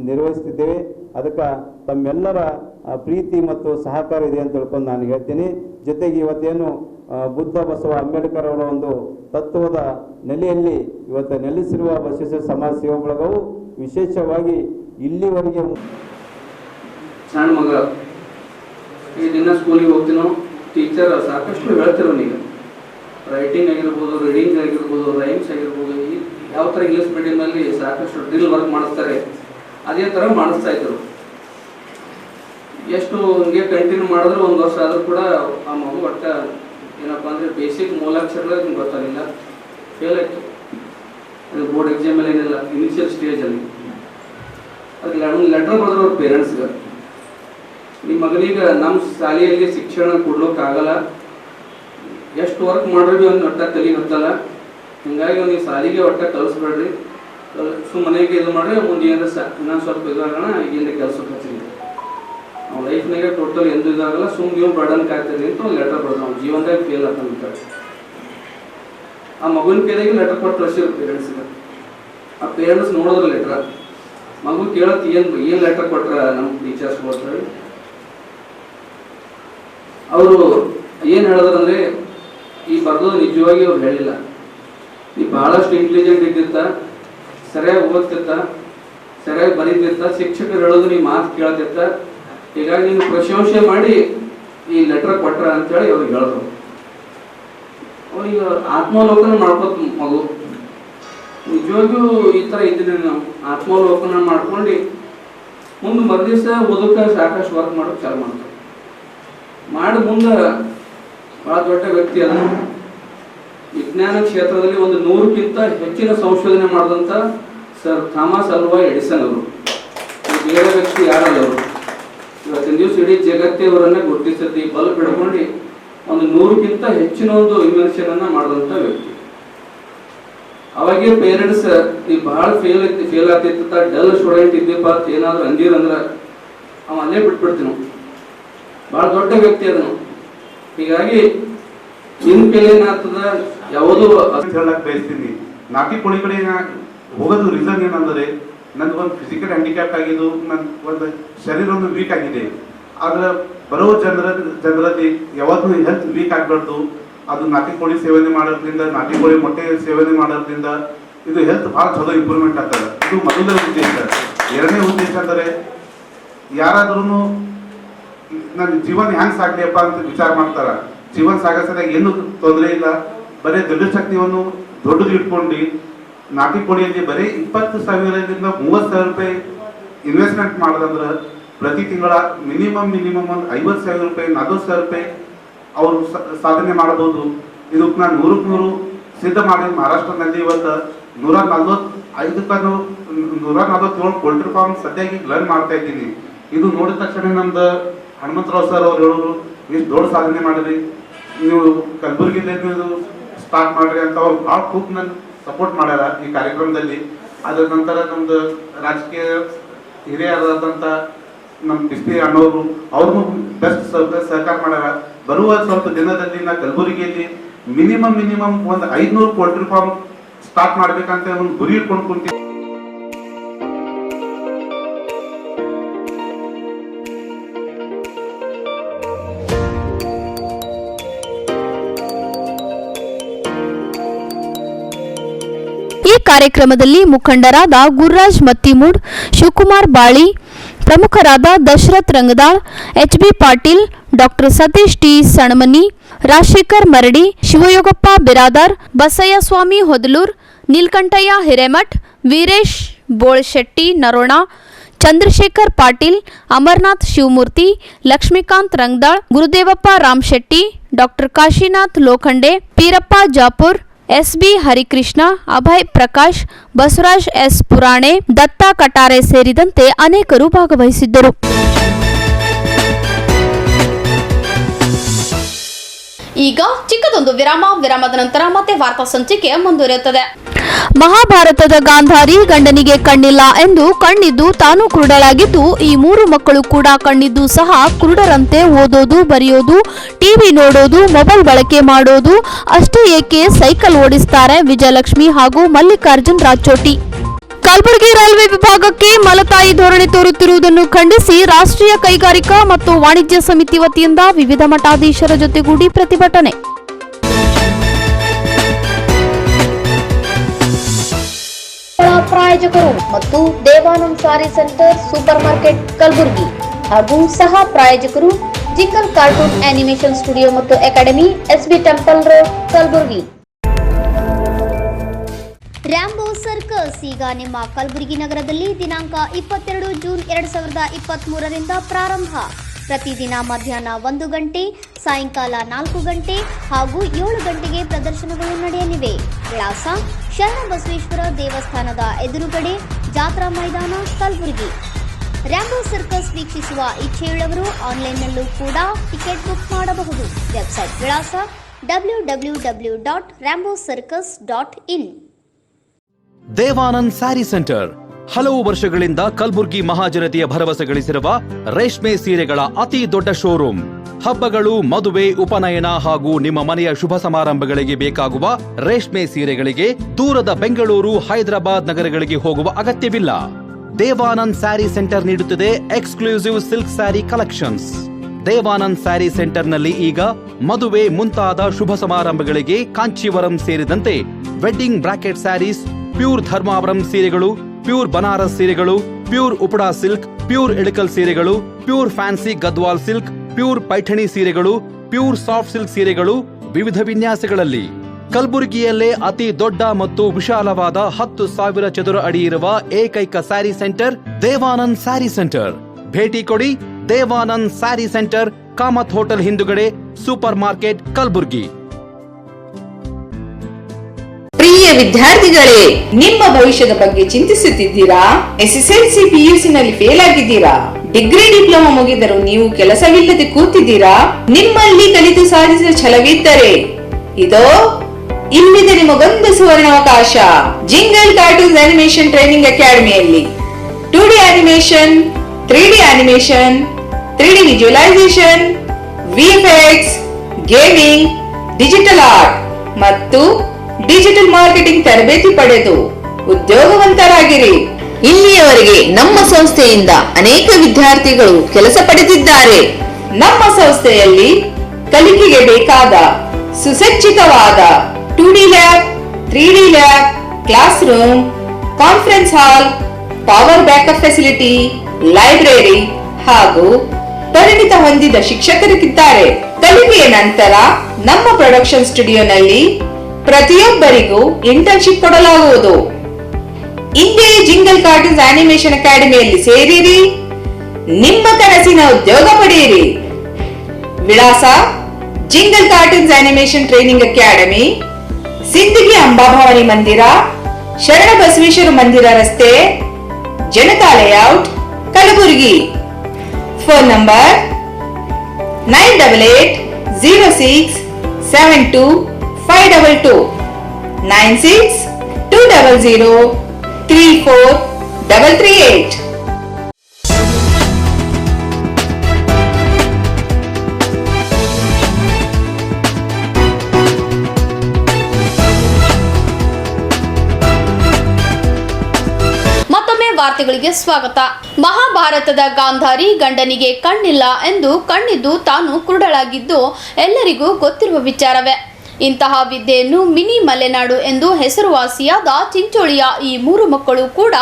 ನಿರ್ವಹಿಸ್ತಿದ್ದೇವೆ. ಅದಕ್ಕೆ ತಮ್ಮೆಲ್ಲರ ಪ್ರೀತಿ ಮತ್ತು ಸಹಕಾರ ಇದೆ ಅಂತ ತಿಳ್ಕೊಂಡು ನಾನು ಹೇಳ್ತೀನಿ. ಜೊತೆಗೆ ಇವತ್ತೇನು ಬುದ್ಧ ಬಸವ ಅಂಬೇಡ್ಕರ್ ಅವರ ಒಂದು ತತ್ವದ ನೆಲೆಯಲ್ಲಿ ಇವತ್ತು ನೆಲೆಸಿರುವ ಬಸವೇಶ್ವರ ಸಮಾಜ ಸೇವಾ ಬಳಗವು ವಿಶೇಷವಾಗಿ ಇಲ್ಲಿವರೆಗೆ ಸಣ್ಣ ಮಗ ಈ ದಿನ ಸ್ಕೂಲಿಗೆ ಹೋಗ್ತೀನೋ, ಟೀಚರ್ ಸಾಕಷ್ಟು ಹೇಳ್ತಿರೋನೀಗ ರೈಟಿಂಗ್ ಆಗಿರ್ಬೋದು, ರೀಡಿಂಗ್ ಆಗಿರ್ಬೋದು, ರೈಮ್ಸ್ ಆಗಿರ್ಬೋದು, ಯಾವ ಥರ ಇಂಗ್ಲೀಷ್ ಮೀಡಿಯಂನಲ್ಲಿ ಸಾಕಷ್ಟು ಡ್ರಿಲ್ ವರ್ಕ್ ಮಾಡಿಸ್ತಾರೆ, ಅದೇ ಥರ ಮಾಡಿಸ್ತಾ ಇದ್ರು. ಎಷ್ಟು ಹಂಗೆ ಕಂಟಿನ್ಯೂ ಮಾಡಿದ್ರು 1 ವರ್ಷ ಆದರೂ ಕೂಡ ಆ ಮಗು ಒಟ್ಟ ಏನಪ್ಪ ಅಂದರೆ ಬೇಸಿಕ್ ಮೂಲಾಕ್ಷರಗಳು ಗೊತ್ತಾಗಿಲ್ಲ, ಫೇಲ್ ಆಯಿತು. ಅದು ಬೋರ್ಡ್ ಎಕ್ಸಾಮಲ್ಲಿ ಏನಿಲ್ಲ, ಇನಿಷಿಯಲ್ ಸ್ಟೇಜಲ್ಲಿ. ಅದಕ್ಕೆ ಒಂದು ಲೆಟರ್ ಬರೆದ್ರು ಅವ್ರ ಪೇರೆಂಟ್ಸ್ಗೆ, ನಿಮ್ಮ ಮಗನಿಗೆ ನಮ್ಮ ಶಾಲೆಯಲ್ಲಿ ಶಿಕ್ಷಣ ಕೊಡ್ಲಿಕ್ಕಾಗಲ್ಲ, ಎಷ್ಟು ವರ್ಕ್ ಮಾಡ್ರಿ ಒಂದು ಒಟ್ಟ ತಲೆಗೆ ಹತ್ತಲ್ಲ, ಹಿಂಗಾಗಿ ಅವ್ನಿಗೆ ಶಾಲೆಗೆ ಒಟ್ಟ ಕಲಿಸ್ಬೇಡ್ರಿ, ಮನೆಗೆ ಇದು ಮಾಡ್ರಿ, ಮುಂದೆ ಏನಾರ ಇನ್ನೊಂದು ಸ್ವಲ್ಪ ಇದಾಗೋಣ, ಈಗಿಂದ ಕೆಲಸಕ್ಕೆ ಹಚ್ಚಿದ್ವಿ. ಅವ್ನ ಲೈಫ್ನಾಗೆ ಟೋಟಲ್ ಎಂದು ಇದಾಗಲ್ಲ, ನೀವು ಬರ್ಡನ್ಕ್ ಆಗ್ತದೆ ಅಂತ ಒಂದು ಲೆಟರ್ ಬರೆದು ಅವ್ನು ಜೀವನದಾಗ ಫೇಲ್ ಆಗ್ತಾನಂತ. ಆ ಮಗುವಿನ ಕೈದಾಗಿ ಲೆಟರ್ ಕೊಟ್ಟು ಕಳಿಸಿದ್ರು ಪೇರೆಂಟ್ಸ್ಗೆ. ಆ ಪೇರೆಂಟ್ಸ್ ನೋಡೋದ್ರ ಲೆಟ್ರ್, ಮಗು ಕೇಳತ್ ಏನು ಲೆಟರ್ ಕೊಟ್ರ ನಮ್ಮ ಟೀಚರ್ಸ್ ಕೊಟ್ರೆ. ಅವರು ಏನು ಹೇಳಿದ್ರಂದ್ರೆ, ಈ ಬರ್ದೋದು ನಿಜವಾಗಿ ಅವ್ರು ಹೇಳಿಲ್ಲ, ನೀ ಬಹಳಷ್ಟು ಇಂಟೆಲಿಜೆಂಟ್ ಇದ್ದಿರ್ತ, ಸರಿಯಾಗಿ ಓದ್ತಿರ್ತ, ಸರಿಯಾಗಿ ಬರೀತಿರ್ತ, ಶಿಕ್ಷಕರು ಹೇಳೋದು ನೀ ಮಾತು ಕೇಳ್ತಿರ್ತ, ಹೀಗಾಗಿ ನೀನು ಪ್ರಶಂಸೆ ಮಾಡಿ ಈ ಲೆಟರ್ ಕೊಟ್ರ ಅಂತೇಳಿ ಅವ್ರಿಗೆ ಹೇಳಿದ್ರು. ಅವ್ರಿಗೆ ಆತ್ಮಾವಲೋಕನ ಮಾಡ್ಕೋತ ಮಗು, ನಿಜವಾಗಿಯೂ ಈ ಥರ ಇದ್ದೀನಿ ನಾವು, ಆತ್ಮಾವಲೋಕನ ಮಾಡ್ಕೊಂಡು ಮುಂದೆ ಮರುದಿವಸ ಓದೋಕೆ ಸಾಕಷ್ಟು ವರ್ಕ್ ಮಾಡೋಕೆ ಚಾಲು ಮಾಡ್ತಾರೆ. ಮಾಡಿ ಮುಂದೆ ಭಾಳ ದೊಡ್ಡ ವ್ಯಕ್ತಿ ಅದ. ವಿಜ್ಞಾನ ಕ್ಷೇತ್ರದಲ್ಲಿ 100ಕ್ಕಿಂತ ಹೆಚ್ಚಿನ ಸಂಶೋಧನೆ ಮಾಡಿದಂಥ ಸರ್ ಥಾಮಸ್ ಅಲ್ವಾ ಎಡಿಸನ್ ಅವರು, ಬೇರೆ ವ್ಯಕ್ತಿ ಯಾರಲ್ಲ ಅವರು. ಇವತ್ತಿನ ದಿವಸ ಇಡೀ ಜಗತ್ತೇ ಅವರನ್ನ ಗುರುತಿಸುತ್ತೆ. ಈ ಬಲ್ಬ್ ಹಿಡ್ಕೊಂಡು 100ಕ್ಕಿಂತ ಹೆಚ್ಚಿನ ಒಂದು ಇನ್ವೆನ್ಷನ್ ಅನ್ನ ಮಾಡಿದಂಥ ವ್ಯಕ್ತಿ. ಅವಾಗೇ ಪೇರೆಂಟ್ಸ್ ಈ ಭಾಳ ಫೇಲ್ ಆಗ್ತಿತ್ತ, ಡಲ್ ಸ್ಟೂಡೆಂಟ್ ಇದ್ದೀಪ ಅಂತ ಏನಾದ್ರು ಅಂದಿರಂದ್ರೆ ಅವ ಅಲ್ಲೇ ಬಿಟ್ಬಿಡ್ತೀವಿ. ಭಾಳ ದೊಡ್ಡ ವ್ಯಕ್ತಿ ಅದನ್ನು. ಹೀಗಾಗಿ ನಿಮ್ ಕೈಲಿ ಏನಾಗ್ತದ ಯಾವುದೋ ಹೇಳಕ್ ಬಯಸ್ತೀನಿ. ನಾಲ್ಕು ಕೋಳಿ ಕಡೆ ಹೋಗೋದು ರೀಸನ್ ಏನಂದ್ರೆ, ನಂದು ಒಂದು ಫಿಸಿಕಲ್ ಹ್ಯಾಂಡಿಕ್ಯಾಪ್ ಆಗಿದ್ದು, ನನ್ನ ಒಂದು ಶರೀರ ಒಂದು ವೀಕ್ ಆಗಿದೆ. ಆದ್ರೆ ಬರೋ ಜನರಲ್ಲಿ ಯಾವತ್ತೂ ಹೆಲ್ತ್ ವೀಕ್ ಆಗ್ಬಾರ್ದು. ಅದು ನಾಟಿ ಕೋಳಿ ಸೇವನೆ ಮಾಡೋದ್ರಿಂದ, ನಾಟಿ ಕೋಳಿ ಮೊಟ್ಟೆ ಸೇವನೆ ಮಾಡೋದ್ರಿಂದ ಇದು ಹೆಲ್ತ್ ಭಾಳ ಚಲೋ ಇಂಪ್ರೂವ್ಮೆಂಟ್ ಆಗ್ತದೆ. ಇದು ಮೊದಲನೇ ಉದ್ದೇಶ. ಎರಡನೇ ಉದ್ದೇಶ ಅಂದರೆ ಯಾರಾದ್ರೂ ನನ್ನ ಜೀವನ ಹೆಂಗೆ ಸಾಗ್ಲಿಯಪ್ಪ ಅಂತ ವಿಚಾರ ಮಾಡ್ತಾರ. ಜೀವನ ಸಾಗಿಸೋದಾಗ ಏನು ತೊಂದರೆ ಇಲ್ಲ, ಬರೀ ದೊಡ್ಡ ಶಕ್ತಿಯನ್ನು ದೊಡ್ಡದು ಇಟ್ಕೊಂಡು ನಾಟಿ ಕೋಳಿಯಲ್ಲಿ ಬರೀ 20,000ರಿಂದ 30,000 ರೂಪಾಯಿ ಇನ್ವೆಸ್ಟ್ಮೆಂಟ್ ಮಾಡೋದಂದ್ರೆ ಪ್ರತಿ ತಿಂಗಳ ಮಿನಿಮಮ್ ಒಂದು 50,000 ರೂಪಾಯಿ 40,000 ರೂಪಾಯಿ ಅವರು ಸಾಧನೆ ಮಾಡಬಹುದು. ಇದಕ್ಕೆ ನಾನು 100% ಸಿದ್ಧ ಮಾಡಿ ಮಹಾರಾಷ್ಟ್ರದಲ್ಲಿ ಇವತ್ತು 147 ಪೋಲ್ಟ್ರಿ ಫಾರ್ಮ್ ಸದ್ಯಕ್ಕೆ ರನ್ ಮಾಡ್ತಾ ಇದ್ದೀನಿ. ಇದು ನೋಡಿದ ತಕ್ಷಣ ನಮ್ದು ಹನುಮಂತರಾವ್ ಸರ್ ಅವ್ರು ಹೇಳೋರು, ಇಷ್ಟು ದೊಡ್ಡ ಸಾಧನೆ ಮಾಡಿದ್ರಿ, ನೀವು ಕಲಬುರಗಿಯಲ್ಲಿ ನೀವು ಸ್ಟಾರ್ಟ್ ಮಾಡ್ರಿ ಅಂತ ಅವ್ರು ಭಾಳ ಖೂಬ್ ನನ್ನ ಸಪೋರ್ಟ್ ಮಾಡ್ಯಾರ ಈ ಕಾರ್ಯಕ್ರಮದಲ್ಲಿ. ಅದ್ರ ನಂತರ ನಮ್ದು ರಾಜಕೀಯ ಹಿರಿಯರಾದಂಥ ನಮ್ಮ ಡಿಸ್ಪಿ ಅಣ್ಣವರು ಅವ್ರಿಗೂ ಬೆಸ್ಟ್ ಸಹಕಾರ ಮಾಡ್ಯಾರ. ಬರುವ ಸ್ವಲ್ಪ ದಿನದಲ್ಲಿ ನಾ ಕಲಬುರಗಿಯಲ್ಲಿ ಮಿನಿಮಮ್ ಒಂದು 500 ಪೋಲ್ಟ್ರಿ ಫಾರ್ಮ್ ಸ್ಟಾರ್ಟ್ ಮಾಡ್ಬೇಕಂತ ಒಂದು ಗುರಿ ಇಟ್ಕೊಂಡು ಕುಂತೀವಿ. ಈ ಕಾರ್ಯಕ್ರಮದಲ್ಲಿ ಮುಖಂಡರಾದ ಗುರುರಾಜ್ ಮತ್ತಿಮೂಡ್, ಶಿವಕುಮಾರ್ ಬಾಳಿ, ಪ್ರಮುಖರಾದ Dasharath Rangadal, H B. Patil, doctor Satish T Sanamani, Rajashekar Maradi, Shivayogappa Biradar, Basayya Swami Hodalur, Neelkanthayya Hiremath, Veeresh Bolashetti Narona, Chandrashekar Patil, Amarnath Shivamurthy, Lakshmikant Rangadal, Gurudevappa Ramashetti, doctor Kashinath Lokhande, Peerappa Japur, S B. Harikrishna, Abhay Prakash, Basavaraj S Purane, Datta Katare ಸೇರಿದಂತೆ ಅನೇಕರು ಭಾಗವಹಿಸಿದ್ದರು. ಈಗ ಚಿಕ್ಕದೊಂದು ವಿರಾಮದ ನಂತರ ಮತ್ತೆ ವಾರ್ತಾ ಸಂಚಿಕೆ ಮುಂದುವರಿಯುತ್ತದೆ. ಮಹಾಭಾರತದ ಗಾಂಧಾರಿ ಗಂಡನಿಗೆ ಕಣ್ಣಿಲ್ಲ ಎಂದು ಕಣ್ಣಿದ್ದು ತಾನು ಕುರುಡಳಾಗಿದ್ದು, ಈ 3 ಮಕ್ಕಳು ಕೂಡ ಕಣ್ಣಿದ್ದು ಸಹ ಕುರುಡರಂತೆ ಓದೋದು, ಬರೆಯೋದು, ಟಿವಿ ನೋಡೋದು, ಮೊಬೈಲ್ ಬಳಕೆ ಮಾಡೋದು ಅಷ್ಟೇ ಏಕೆ ಸೈಕಲ್ ಓಡಿಸ್ತಾರೆ ವಿಜಯಲಕ್ಷ್ಮಿ ಹಾಗೂ ಮಲ್ಲಿಕಾರ್ಜುನ್ ರಾಚೋಟಿ. ಕಲಬುರಗಿ ರೈಲ್ವೆ ವಿಭಾಗಕ್ಕೆ ಮಲತಾಯಿ ಧೋರಣೆ ತೋರುತ್ತಿರುವುದನ್ನು ಖಂಡಿಸಿ ರಾಷ್ಟ್ರೀಯ ಕೈಗಾರಿಕಾ ಮತ್ತು ವಾಣಿಜ್ಯ ಸಮಿತಿ ವತಿಯಿಂದ ವಿವಿಧ ಮಠಾಧೀಶರ ಜೊತೆಗೂಡಿ ಪ್ರತಿಭಟನೆ. ಪ್ರಾಯೋಜಕರು ಮತ್ತು Devanand sari centre supermarket Kalaburagi ಹಾಗೂ ಸಹ ಪ್ರಾಯೋಜಕರು ಜಿಂಗಲ್ ಕಾರ್ಟೂನ್ ಆನಿಮೇಷನ್ ಸ್ಟುಡಿಯೋ ಮತ್ತು academy, SB temple road, Kalaburagi. Rambo circus ಈಗ ನಿಮ್ಮ ಕಲಬುರಗಿ ನಗರದಲ್ಲಿ ದಿನಾಂಕ 22 ಜೂನ್ 2023ರಿಂದ ಪ್ರಾರಂಭ. ಪ್ರತಿದಿನ ಮಧ್ಯಾಹ್ನ 1 ಗಂಟೆ, ಸಾಯಂಕಾಲ 4 ಗಂಟೆ ಹಾಗೂ 7 ಗಂಟೆಗೆ ಪ್ರದರ್ಶನಗಳು ನಡೆಯಲಿವೆ. ವಿಳಾಸ ಶರಣಬಸವೇಶ್ವರ ದೇವಸ್ಥಾನದ ಎದುರುಗಡೆ, ಜಾತ್ರಾ ಮೈದಾನ, ಕಲಬುರಗಿ. ರ್ಯಾಂಬೋ ಸರ್ಕಸ್ ವೀಕ್ಷಿಸುವ ಇಚ್ಛೆಯುಳ್ಳವರು ಆನ್ಲೈನ್ನಲ್ಲೂ ಕೂಡ ಟಿಕೆಟ್ ಬುಕ್ ಮಾಡಬಹುದು. ವೆಬ್ಸೈಟ್ ವಿಳಾಸ www.rambocircus.in. ದೇವಾನಂದ್ ಸ್ಯಾರಿ ಸೆಂಟರ್ ಹಲವು ವರ್ಷಗಳಿಂದ ಕಲಬುರ್ಗಿ ಮಹಾಜನತೆಯ ಭರವಸೆ ಗಳಿಸಿರುವ ರೇಷ್ಮೆ ಸೀರೆಗಳ ಅತಿ ದೊಡ್ಡ ಶೋರೂಮ್. ಹಬ್ಬಗಳು, ಮದುವೆ, ಉಪನಯನ ಹಾಗೂ ನಿಮ್ಮ ಮನೆಯ ಶುಭ ಸಮಾರಂಭಗಳಿಗೆ ಬೇಕಾಗುವ ರೇಷ್ಮೆ ಸೀರೆಗಳಿಗೆ ದೂರದ ಬೆಂಗಳೂರು, ಹೈದರಾಬಾದ್ ನಗರಗಳಿಗೆ ಹೋಗುವ ಅಗತ್ಯವಿಲ್ಲ. ದೇವಾನಂದ್ ಸ್ಯಾರಿ ಸೆಂಟರ್ ನೀಡುತ್ತಿದೆ exclusive silk saree collections. Devanand saree ಸೆಂಟರ್ನಲ್ಲಿ ಈಗ ಮದುವೆ ಮುಂತಾದ ಶುಭ ಸಮಾರಂಭಗಳಿಗೆ ಕಾಂಚೀವರಂ ಸೇರಿದಂತೆ wedding brocade sarees, pure Dharmavaram ಸೀರೆಗಳು, ಪ್ಯೂರ್ ಬನಾರಸ್ ಸೀರೆಗಳು, pure Uppada silk, pure Ilkal ಸೀರೆಗಳು, pure fancy Gadwal silk, pure Paithani ಸೀರೆಗಳು, ಪ್ಯೂರ್ ಸಾಫ್ಟ್ ಸಿಲ್ಕ್ ಸೀರೆಗಳು ವಿವಿಧ ವಿನ್ಯಾಸಗಳಲ್ಲಿ. ಕಲಬುರಗಿಯಲ್ಲೇ ಅತಿ ದೊಡ್ಡ ಮತ್ತು ವಿಶಾಲವಾದ 10,000 ಚದುರ ಅಡಿ ಇರುವ ಏಕೈಕ sari centre Devanand saree centre. ಭೇಟಿ ಕೊಡಿ. Devanand saree centre, Kamath hotel ಹಿಂದುಗಡೆ, ಸೂಪರ್ ಮಾರ್ಕೆಟ್, ಕಲಬುರಗಿ. ಪ್ರಿಯ ವಿದ್ಯಾರ್ಥಿಗಳೇ, ನಿಮ್ಮ ಭವಿಷ್ಯದ ಬಗ್ಗೆ ಚಿಂತಿಸುತ್ತಿದ್ದೀರಾ? SSLC PUC ನಲ್ಲಿ ಫೇಲ್ ಆಗಿದ್ದೀರಾ? ಡಿಗ್ರಿ ಡಿಪ್ಲೊಮಾ ಮುಗಿದರೂ ನೀವು ಕೆಲಸವಿಲ್ಲದೆ ಕೂತಿದ್ದೀರಾ? ನಿಮ್ಮಲ್ಲಿ ಕಲಿತು ಸಾಧಿಸುವ ಛಲವಿದ್ದರೆ ಇದೋ ಇಲ್ಲಿದೆ ನಿಮಗೊಂದು ಸುವರ್ಣಾವಕಾಶ. ಜಿಂಗಲ್ ಕಾರ್ಟೂನ್ ಅನಿಮೇಷನ್ ಟ್ರೈನಿಂಗ್ ಅಕಾಡೆಮಿಯಲ್ಲಿ 2D animation, 3D animation, 3D visualisation, VFX, gaming, digital art ಮತ್ತು ಡಿಜಿಟಲ್ ಮಾರ್ಕೆಟಿಂಗ್ ತರಬೇತಿ ಪಡೆದು ಉದ್ಯೋಗವಂತರಾಗಿರಿ. ಇಲ್ಲಿಯವರೆಗೆ ನಮ್ಮ ಸಂಸ್ಥೆಯಿಂದ ಅನೇಕ ವಿದ್ಯಾರ್ಥಿಗಳು ಕೆಲಸ ಪಡೆದಿದ್ದಾರೆ. ನಮ್ಮ ಸಂಸ್ಥೆಯಲ್ಲಿ ಕಲಿಕೆಗೆ ಬೇಕಾದ ಸುಸಜ್ಜಿತವಾದ 2D lab, 3D lab, class room, conference hall, power backup facility, library ಹಾಗೂ ಪರಿಣಿತ ಹೊಂದಿದ ಶಿಕ್ಷಕರಿದ್ದಾರೆ. ಕಲಿಕೆಯ ನಂತರ ನಮ್ಮ ಪ್ರೊಡಕ್ಷನ್ ಸ್ಟುಡಿಯೋನಲ್ಲಿ ಪ್ರತಿಯೊಬ್ಬರಿಗೂ ಇಂಟರ್ನ್ಶಿಪ್ ಕೊಡಲಾಗುವುದು. ಇಂದೇ ಜಿಂಗಲ್ ಕಾರ್ಟೂನ್ಸ್ ಆನಿಮೇಷನ್ ಅಕಾಡೆಮಿಯಲ್ಲಿ ಸೇರಿರಿ, ನಿಮ್ಮ ಕನಸಿನ ಉದ್ಯೋಗ ಪಡೆಯಿರಿ. ವಿಳಾಸ: jingle cartoons animation training academy, Sindagi Amba Bhavani ಮಂದಿರ, ಶರಣ ಬಸವೇಶ್ವರ ಮಂದಿರ ರಸ್ತೆ, Janata layout, Kalaburagi. Phone number 9806722522 9620034338. ಮತ್ತೊಮ್ಮೆ ವಾರ್ತೆಗಳಿಗೆ ಸ್ವಾಗತ. ಮಹಾಭಾರತದ ಗಾಂಧಾರಿ ಗಂಡನಿಗೆ ಕಣ್ಣಿಲ್ಲ ಎಂದು ಕಣ್ಣಿದ್ದು ತಾನು ಕುರುಡಳಾಗಿದ್ದು ಎಲ್ಲರಿಗೂ ಗೊತ್ತಿರುವ ವಿಚಾರವೇ. ಇಂತಹ ವಿದ್ಯೆಯನ್ನು ಮಿನಿ ಮಲೆನಾಡು ಎಂದು ಹೆಸರುವಾಸಿಯಾದ ಚಿಂಚೋಳಿಯ ಈ 3 ಮಕ್ಕಳು ಕೂಡ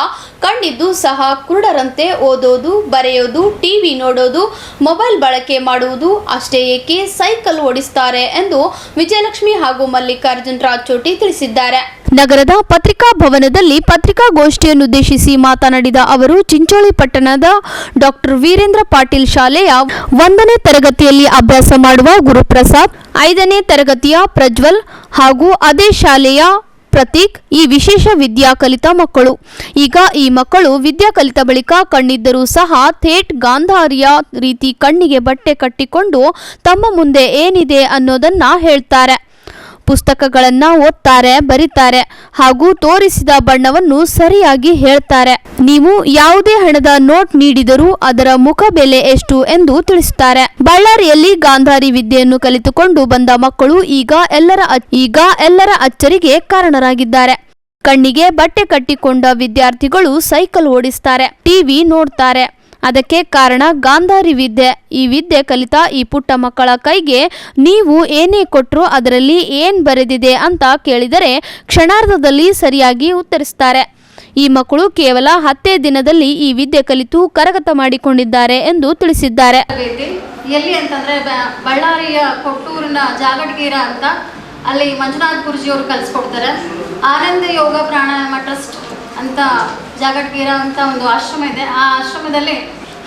ಕಣ್ಣಿದ್ದು ಸಹ ಕುರುಡರಂತೆ ಓದೋದು, ಬರೆಯೋದು, ಟಿವಿ ನೋಡೋದು, ಮೊಬೈಲ್ ಬಳಕೆ ಮಾಡುವುದು ಅಷ್ಟೇ ಏಕೆ ಸೈಕಲ್ ಓಡಿಸ್ತಾರೆ ಎಂದು ವಿಜಯಲಕ್ಷ್ಮಿ ಹಾಗೂ ಮಲ್ಲಿಕಾರ್ಜುನ್ ರಾಚೋಟಿ ತಿಳಿಸಿದ್ದಾರೆ. ನಗರದ ಪತ್ರಿಕಾ ಭವನದಲ್ಲಿ ಪತ್ರಿಕಾಗೋಷ್ಠಿಯನ್ನುದ್ದೇಶಿಸಿ ಮಾತನಾಡಿದ ಅವರು, ಚಿಂಚೋಳಿ ಪಟ್ಟಣದ ಡಾಕ್ಟರ್ ವೀರೇಂದ್ರ ಪಾಟೀಲ್ ಶಾಲೆಯ 1ನೇ ತರಗತಿಯಲ್ಲಿ ಅಭ್ಯಾಸ ಮಾಡುವ ಗುರುಪ್ರಸಾದ್, 5ನೇ ತರಗತಿಯ ಪ್ರಜ್ವಲ್ ಹಾಗೂ ಅದೇ ಶಾಲೆಯ ಪ್ರತೀಕ್ ಈ ವಿಶೇಷ ವಿದ್ಯಾ ಕಲಿತ ಮಕ್ಕಳು. ಈಗ ಈ ಮಕ್ಕಳು ವಿದ್ಯಾ ಕಲಿತ ಬಳಿಕ ಕಣ್ಣಿದ್ದರೂ ಸಹ ಥೇಟ್ ಗಾಂಧಾರಿಯ ರೀತಿ ಕಣ್ಣಿಗೆ ಬಟ್ಟೆ ಕಟ್ಟಿಕೊಂಡು ತಮ್ಮ ಮುಂದೆ ಏನಿದೆ ಅನ್ನೋದನ್ನ ಹೇಳ್ತಾರೆ. ಪುಸ್ತಕಗಳನ್ನ ಓದ್ತಾರೆ, ಬರೀತಾರೆ ಹಾಗೂ ತೋರಿಸಿದ ಬಣ್ಣವನ್ನು ಸರಿಯಾಗಿ ಹೇಳ್ತಾರೆ. ನೀವು ಯಾವುದೇ ಹಣದ ನೋಟ್ ನೀಡಿದರೂ ಅದರ ಮುಖ ಬೆಲೆ ಎಷ್ಟು ಎಂದು ತಿಳಿಸುತ್ತಾರೆ. ಬಳ್ಳಾರಿಯಲ್ಲಿ ಗಾಂಧಾರಿ ವಿದ್ಯೆಯನ್ನು ಕಲಿತುಕೊಂಡು ಬಂದ ಮಕ್ಕಳು ಈಗ ಎಲ್ಲರ ಅಚ್ಚರಿಗೆ ಕಾರಣರಾಗಿದ್ದಾರೆ. ಕಣ್ಣಿಗೆ ಬಟ್ಟೆ ಕಟ್ಟಿಕೊಂಡ ವಿದ್ಯಾರ್ಥಿಗಳು ಸೈಕಲ್ ಓಡಿಸ್ತಾರೆ, ಟಿವಿ ನೋಡ್ತಾರೆ. ಅದಕ್ಕೆ ಕಾರಣ ಗಾಂಧಾರಿ ವಿದ್ಯೆ. ಈ ವಿದ್ಯೆ ಕಲಿತ ಈ ಪುಟ್ಟ ಮಕ್ಕಳ ಕೈಗೆ ನೀವು ಏನೇ ಕೊಟ್ಟರೂ ಅದರಲ್ಲಿ ಏನ್ ಬರೆದಿದೆ ಅಂತ ಕೇಳಿದರೆ ಕ್ಷಣಾರ್ಧದಲ್ಲಿ ಸರಿಯಾಗಿ ಉತ್ತರಿಸ್ತಾರೆ. ಈ ಮಕ್ಕಳು ಕೇವಲ 10 ದಿನದಲ್ಲಿ ಈ ವಿದ್ಯೆ ಕಲಿತು ಕರಗತ ಮಾಡಿಕೊಂಡಿದ್ದಾರೆ ಎಂದು ತಿಳಿಸಿದ್ದಾರೆ. ಎಲ್ಲಿ ಅಂತಂದ್ರೆ ಬಳ್ಳಾರಿಯ ಕೊಟ್ಟೂರಿನ ಜಾಗಟಗೀರ ಅಂತ, ಅಲ್ಲಿ ಮಂಜುನಾಥ್ ಗುರುಜಿಯವರು ಕಲಿಸ್ಕೊಡ್ತಾರೆ. ಆನಂದ ಯೋಗ ಪ್ರಾಣಾಯಾಮ ಟ್ರಸ್ಟ್ ಅಂತ ಜಾಗಟಗೀರ ಅಂತ ಒಂದು ಆಶ್ರಮ ಇದೆ. ಆ ಆಶ್ರಮದಲ್ಲಿ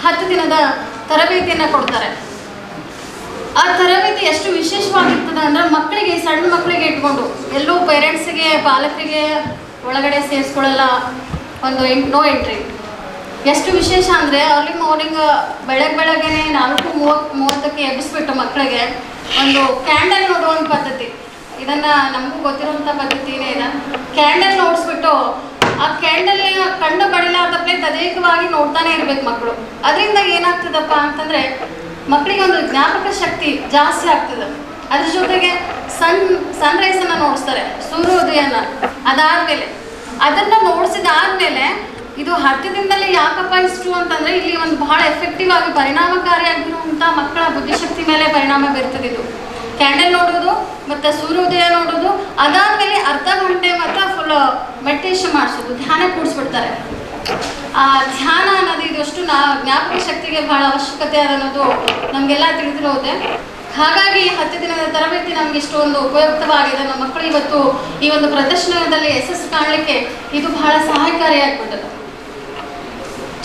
10 ದಿನದ ತರಬೇತಿಯನ್ನು ಕೊಡ್ತಾರೆ. ಆ ತರಬೇತಿ ಎಷ್ಟು ವಿಶೇಷವಾಗಿರ್ತದೆ ಅಂದರೆ, ಮಕ್ಕಳಿಗೆ, ಸಣ್ಣ ಮಕ್ಕಳಿಗೆ ಇಟ್ಕೊಂಡು ಎಲ್ಲೂ ಪೇರೆಂಟ್ಸಿಗೆ, ಪಾಲಕರಿಗೆ ಒಳಗಡೆ ಸೇರಿಸ್ಕೊಳ್ಳಲ್ಲ, ಒಂದು ನೋ ಎಂಟ್ರಿ. ಎಷ್ಟು ವಿಶೇಷ ಅಂದರೆ, ಅರ್ಲಿ ಮಾರ್ನಿಂಗ್ ಬೆಳಗ್ಗೆನೆ 4:30ಕ್ಕೆ ಎಬ್ಬಿಸ್ಬಿಟ್ಟು ಮಕ್ಕಳಿಗೆ ಒಂದು ಕ್ಯಾಂಡಲ್ ನೋಡುವಂಥ ಪದ್ಧತಿ, ಇದನ್ನು ನಮಗೂ ಗೊತ್ತಿರುವಂಥ ಪದ್ಧತಿನೇ ಇದೆ. ಕ್ಯಾಂಡಲ್ ನೋಡಿಸ್ಬಿಟ್ಟು ಆ ಕ್ಯಾಂಡಲ್ನ ಕಣ್ಣು ಬಡಿಲಾರ್ದಪ್ಲೆ ತದೇಕವಾಗಿ ನೋಡ್ತಾನೆ ಇರ್ಬೇಕು ಮಕ್ಕಳು. ಅದರಿಂದ ಏನಾಗ್ತದಪ್ಪ ಅಂತಂದರೆ, ಮಕ್ಕಳಿಗೆ ಒಂದು ಜ್ಞಾಪಕ ಶಕ್ತಿ ಜಾಸ್ತಿ ಆಗ್ತದೆ. ಅದ್ರ ಜೊತೆಗೆ ಸನ್ರೈಸನ್ನು ನೋಡಿಸ್ತಾರೆ, ಸೂರ್ಯೋದಯನ. ಅದಾದಮೇಲೆ ಅದನ್ನು ನೋಡಿಸಿದಾದ್ಮೇಲೆ ಇದು 10 ದಿನದಲ್ಲಿ ಯಾಕಪ್ಪ ಇಷ್ಟು ಅಂತಂದರೆ, ಇಲ್ಲಿ ಒಂದು ಬಹಳ ಎಫೆಕ್ಟಿವ್ ಆಗಿ ಪರಿಣಾಮಕಾರಿಯಾಗಿರುವಂಥ ಮಕ್ಕಳ ಬುದ್ಧಿಶಕ್ತಿ ಮೇಲೆ ಪರಿಣಾಮ ಬೀರ್ತದೆ. ಇದು ಕ್ಯಾಂಡಲ್ ನೋಡೋದು ಮತ್ತು ಸೂರ್ಯೋದಯ ನೋಡೋದು, ಅದಾದಮೇಲೆ ಅರ್ಧ ಗಂಟೆ ಮತ್ತು ಫುಲ್ ಮೆಡಿಟೇಷನ್ ಮಾಡಿಸೋದು, ಧ್ಯಾನ ಕೂಡಿಸ್ಬಿಡ್ತಾರೆ. ಆ ಧ್ಯಾನ ಅನ್ನೋದು ಇದಷ್ಟು ಜ್ಞಾಪಕ ಶಕ್ತಿಗೆ ಬಹಳ ಅವಶ್ಯಕತೆ ಅನ್ನೋದು ನಮಗೆಲ್ಲ ತಿಳಿದಿರೋದೆ. ಹಾಗಾಗಿ 10 ದಿನದ ತರಬೇತಿ ನಮ್ಗೆ ಇಷ್ಟೊಂದು ಉಪಯುಕ್ತವಾಗಿದೆ. ನಮ್ಮ ಮಕ್ಕಳು ಇವತ್ತು ಈ ಒಂದು ಪ್ರದರ್ಶನದಲ್ಲಿ ಯಶಸ್ಸು ಕಾಣಲಿಕ್ಕೆ ಇದು ಬಹಳ ಸಹಾಯಕಾರಿಯಾಗ್ಬಿಟ್ಟದು.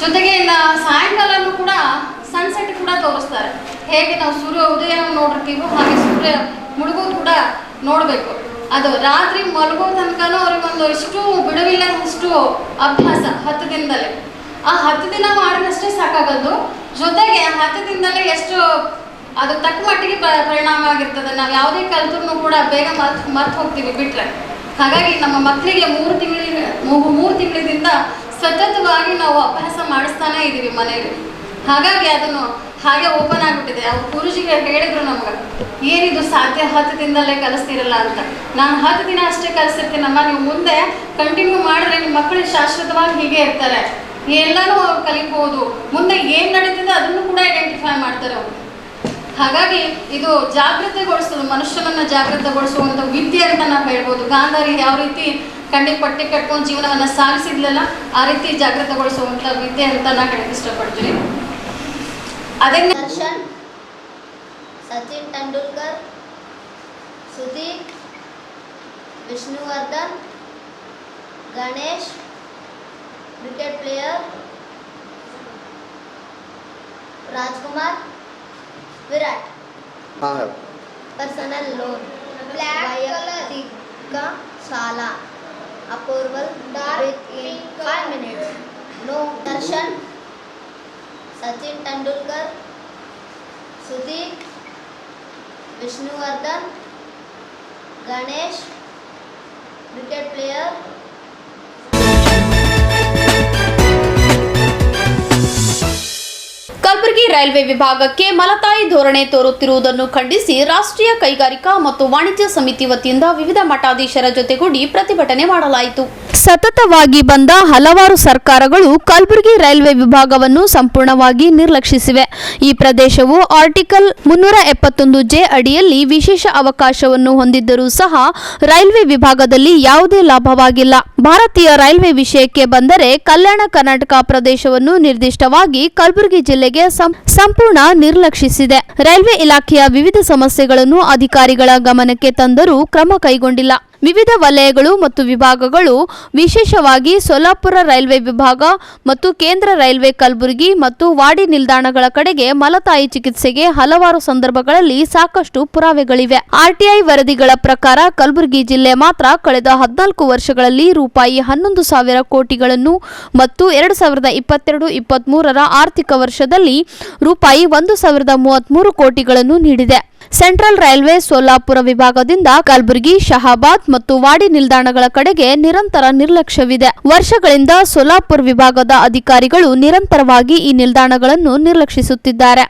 ಜೊತೆಗೆ ಇನ್ನು ಸಾಯಂಕಾಲನೂ ಕೂಡ ಸನ್ಸೆಟ್ ಕೂಡ ತೋರಿಸ್ತಾರೆ. ಹೇಗೆ ನಾವು ಸೂರ್ಯ ಉದಯ ನೋಡಿರ್ತೀವೋ ಹಾಗೆ ಸೂರ್ಯ ಮುಳುಗೋದು ಕೂಡ ನೋಡಬೇಕು. ಅದು ರಾತ್ರಿ ಮಲಗೋ ತನಕನೂ ಅವ್ರಿಗೊಂದು ಇಷ್ಟು ಬಿಡುವಿಲ್ಲ ಅಷ್ಟು ಅಭ್ಯಾಸ 10 ದಿನದಲ್ಲಿ. ಆ 10 ದಿನ ಮಾಡಿದಷ್ಟೇ ಸಾಕಾಗದು. ಜೊತೆಗೆ 10 ದಿನದಲ್ಲೇ ಎಷ್ಟು ಅದು ತಕ್ಕ ಮಟ್ಟಿಗೆ ಪರಿಣಾಮ ಆಗಿರ್ತದೆ. ನಾವು ಯಾವುದೇ ಕಲಿತರೂ ಕೂಡ ಬೇಗ ಮರ್ತು ಹೋಗ್ತೀವಿ ಬಿಟ್ರೆ. ಹಾಗಾಗಿ ನಮ್ಮ ಮಕ್ಕಳಿಗೆ 3 ತಿಂಗಳಿಂದ ಸತತವಾಗಿ ನಾವು ಅಭ್ಯಾಸ ಮಾಡಿಸ್ತಾನೆ ಇದ್ದೀವಿ ಮನೆಯಲ್ಲಿ. ಹಾಗಾಗಿ ಅದನ್ನು ಹಾಗೆ ಓಪನ್ ಆಗಿಬಿಟ್ಟಿದೆ. ಅವ್ರು ಗುರುಜಿಗೆ ಹೇಳಿದ್ರು ನಮ್ಗೆ, ಏನಿದು ಸಾಧ್ಯ 10 ದಿನದಲ್ಲೇ ಕಲಿಸ್ತಿರಲ್ಲ ಅಂತ. ನಾನು 10 ದಿನ ಅಷ್ಟೇ ಕಲಿಸ್ತಿರ್ತೀನಮ್ಮ, ನೀವು ಮುಂದೆ ಕಂಟಿನ್ಯೂ ಮಾಡಿದ್ರೆ ನಿಮ್ಮ ಮಕ್ಕಳು ಶಾಶ್ವತವಾಗಿ ಹೀಗೆ ಇರ್ತಾರೆ, ಎಲ್ಲನೂ ಅವ್ರು ಕಲಿಬೋದು, ಮುಂದೆ ಏನು ನಡೀತಿದೆ ಅದನ್ನು ಕೂಡ ಐಡೆಂಟಿಫೈ ಮಾಡ್ತಾರೆ ಅವರು. ಹಾಗಾಗಿ ಇದು ಜಾಗೃತೆಗೊಳಿಸೋದು, ಮನುಷ್ಯನನ್ನು ಜಾಗೃತೆಗೊಳಿಸುವಂಥ ವಿದ್ಯೆ ಅಂತ ನಾವು ಹೇಳ್ಬೋದು. ಗಾಂಧಾರಿ ಯಾವ ರೀತಿ ಕಣ್ಣಿಗೆ ಪಟ್ಟಿ ಕಟ್ಕೊಂಡು ಜೀವನವನ್ನು ಸಾಗಿಸಿದ್ಲಲ್ಲ, ಆ ರೀತಿ ಜಾಗೃತೆಗೊಳಿಸುವಂಥ ವಿದ್ಯೆ ಅಂತ ನಾನು ಹೇಳಕ್ಕೆ ಇಷ್ಟಪಡ್ತೀನಿ. ಅದೇ Darshan, Sachin Tendulkar, Sudeep, Vishnuvardhan, Ganesh, cricket player, Rajkumar, Virat. Personal loan, ವೈಯಕ್ತಿಕ ಸಾಲ, approval with 5 minutes. No. Darshan, Sachin Tendulkar, Sudeep, Vishnuvardhan, Ganesh, cricket player. Kalaburagi railway ವಿಭಾಗಕ್ಕೆ ಮಲತಾಯಿ ಧೋರಣೆ ತೋರುತ್ತಿರುವುದನ್ನು ಖಂಡಿಸಿ ರಾಷ್ಟ್ರೀಯ ಕೈಗಾರಿಕಾ ಮತ್ತು ವಾಣಿಜ್ಯ ಸಮಿತಿ ವತಿಯಿಂದ ವಿವಿಧ ಮಠಾಧೀಶರ ಜೊತೆಗೂಡಿ ಪ್ರತಿಭಟನೆ ಮಾಡಲಾಯಿತು. ಸತತವಾಗಿ ಬಂದ ಹಲವಾರು ಸರ್ಕಾರಗಳು ಕಲಬುರಗಿ ರೈಲ್ವೆ ವಿಭಾಗವನ್ನು ಸಂಪೂರ್ಣವಾಗಿ ನಿರ್ಲಕ್ಷಿಸಿವೆ. ಈ ಪ್ರದೇಶವು ಆರ್ಟಿಕಲ್ 371J ಅಡಿಯಲ್ಲಿ ವಿಶೇಷ ಅವಕಾಶವನ್ನು ಹೊಂದಿದ್ದರೂ ಸಹ ರೈಲ್ವೆ ವಿಭಾಗದಲ್ಲಿ ಯಾವುದೇ ಲಾಭವಾಗಿಲ್ಲ. ಭಾರತೀಯ ರೈಲ್ವೆ ವಿಷಯಕ್ಕೆ ಬಂದರೆ ಕಲ್ಯಾಣ ಕರ್ನಾಟಕ ಪ್ರದೇಶವನ್ನು ನಿರ್ದಿಷ್ಟವಾಗಿ ಕಲಬುರಗಿ ಜಿಲ್ಲೆಗೆ ಸಂಪೂರ್ಣ ನಿರ್ಲಕ್ಷಿಸಿದೆ. ರೈಲ್ವೆ ಇಲಾಖೆಯ ವಿವಿಧ ಸಮಸ್ಯೆಗಳನ್ನು ಅಧಿಕಾರಿಗಳ ಗಮನಕ್ಕೆ ತಂದರೂ ಕ್ರಮ ಕೈಗೊಂಡಿಲ್ಲ. ವಿವಿಧ ವಲಯಗಳು ಮತ್ತು ವಿಭಾಗಗಳು, ವಿಶೇಷವಾಗಿ ಸೊಲ್ಲಾಪುರ ರೈಲ್ವೆ ವಿಭಾಗ ಮತ್ತು ಕೇಂದ್ರ ರೈಲ್ವೆ ಕಲಬುರಗಿ ಮತ್ತು ವಾಡಿ ನಿಲ್ದಾಣಗಳ ಕಡೆಗೆ ಮಲತಾಯಿ ಚಿಕಿತ್ಸೆಗೆ ಹಲವಾರು ಸಂದರ್ಭಗಳಲ್ಲಿ ಸಾಕಷ್ಟು ಪುರಾವೆಗಳಿವೆ. ಆರ್ಟಿಐ ವರದಿಗಳ ಪ್ರಕಾರ ಕಲಬುರಗಿ ಜಿಲ್ಲೆ ಮಾತ್ರ ಕಳೆದ 14 ವರ್ಷಗಳಲ್ಲಿ ರೂಪಾಯಿ 11,000 ಕೋಟಿಗಳನ್ನು ಮತ್ತು 2022-23ರ ಆರ್ಥಿಕ ವರ್ಷದಲ್ಲಿ ರೂಪಾಯಿ 1,033 ಕೋಟಿಗಳನ್ನು ನೀಡಿದೆ. ಸೆಂಟ್ರಲ್ ರೈಲ್ವೆ ಸೊಲ್ಲಾಪುರ ವಿಭಾಗದಿಂದ ಕಲಬುರಗಿ, ಶಹಾಬಾದ್ ಮತ್ತು ವಾಡಿ ನಿಲ್ದಾಣಗಳ ಕಡೆಗೆ ನಿರಂತರ ನಿರ್ಲಕ್ಷ್ಯವಿದೆ. ವರ್ಷಗಳಿಂದ ಸೊಲ್ಲಾಪುರ ವಿಭಾಗದ ಅಧಿಕಾರಿಗಳು ನಿರಂತರವಾಗಿ ಈ ನಿಲ್ದಾಣಗಳನ್ನು ನಿರ್ಲಕ್ಷಿಸುತ್ತಿದ್ದಾರೆ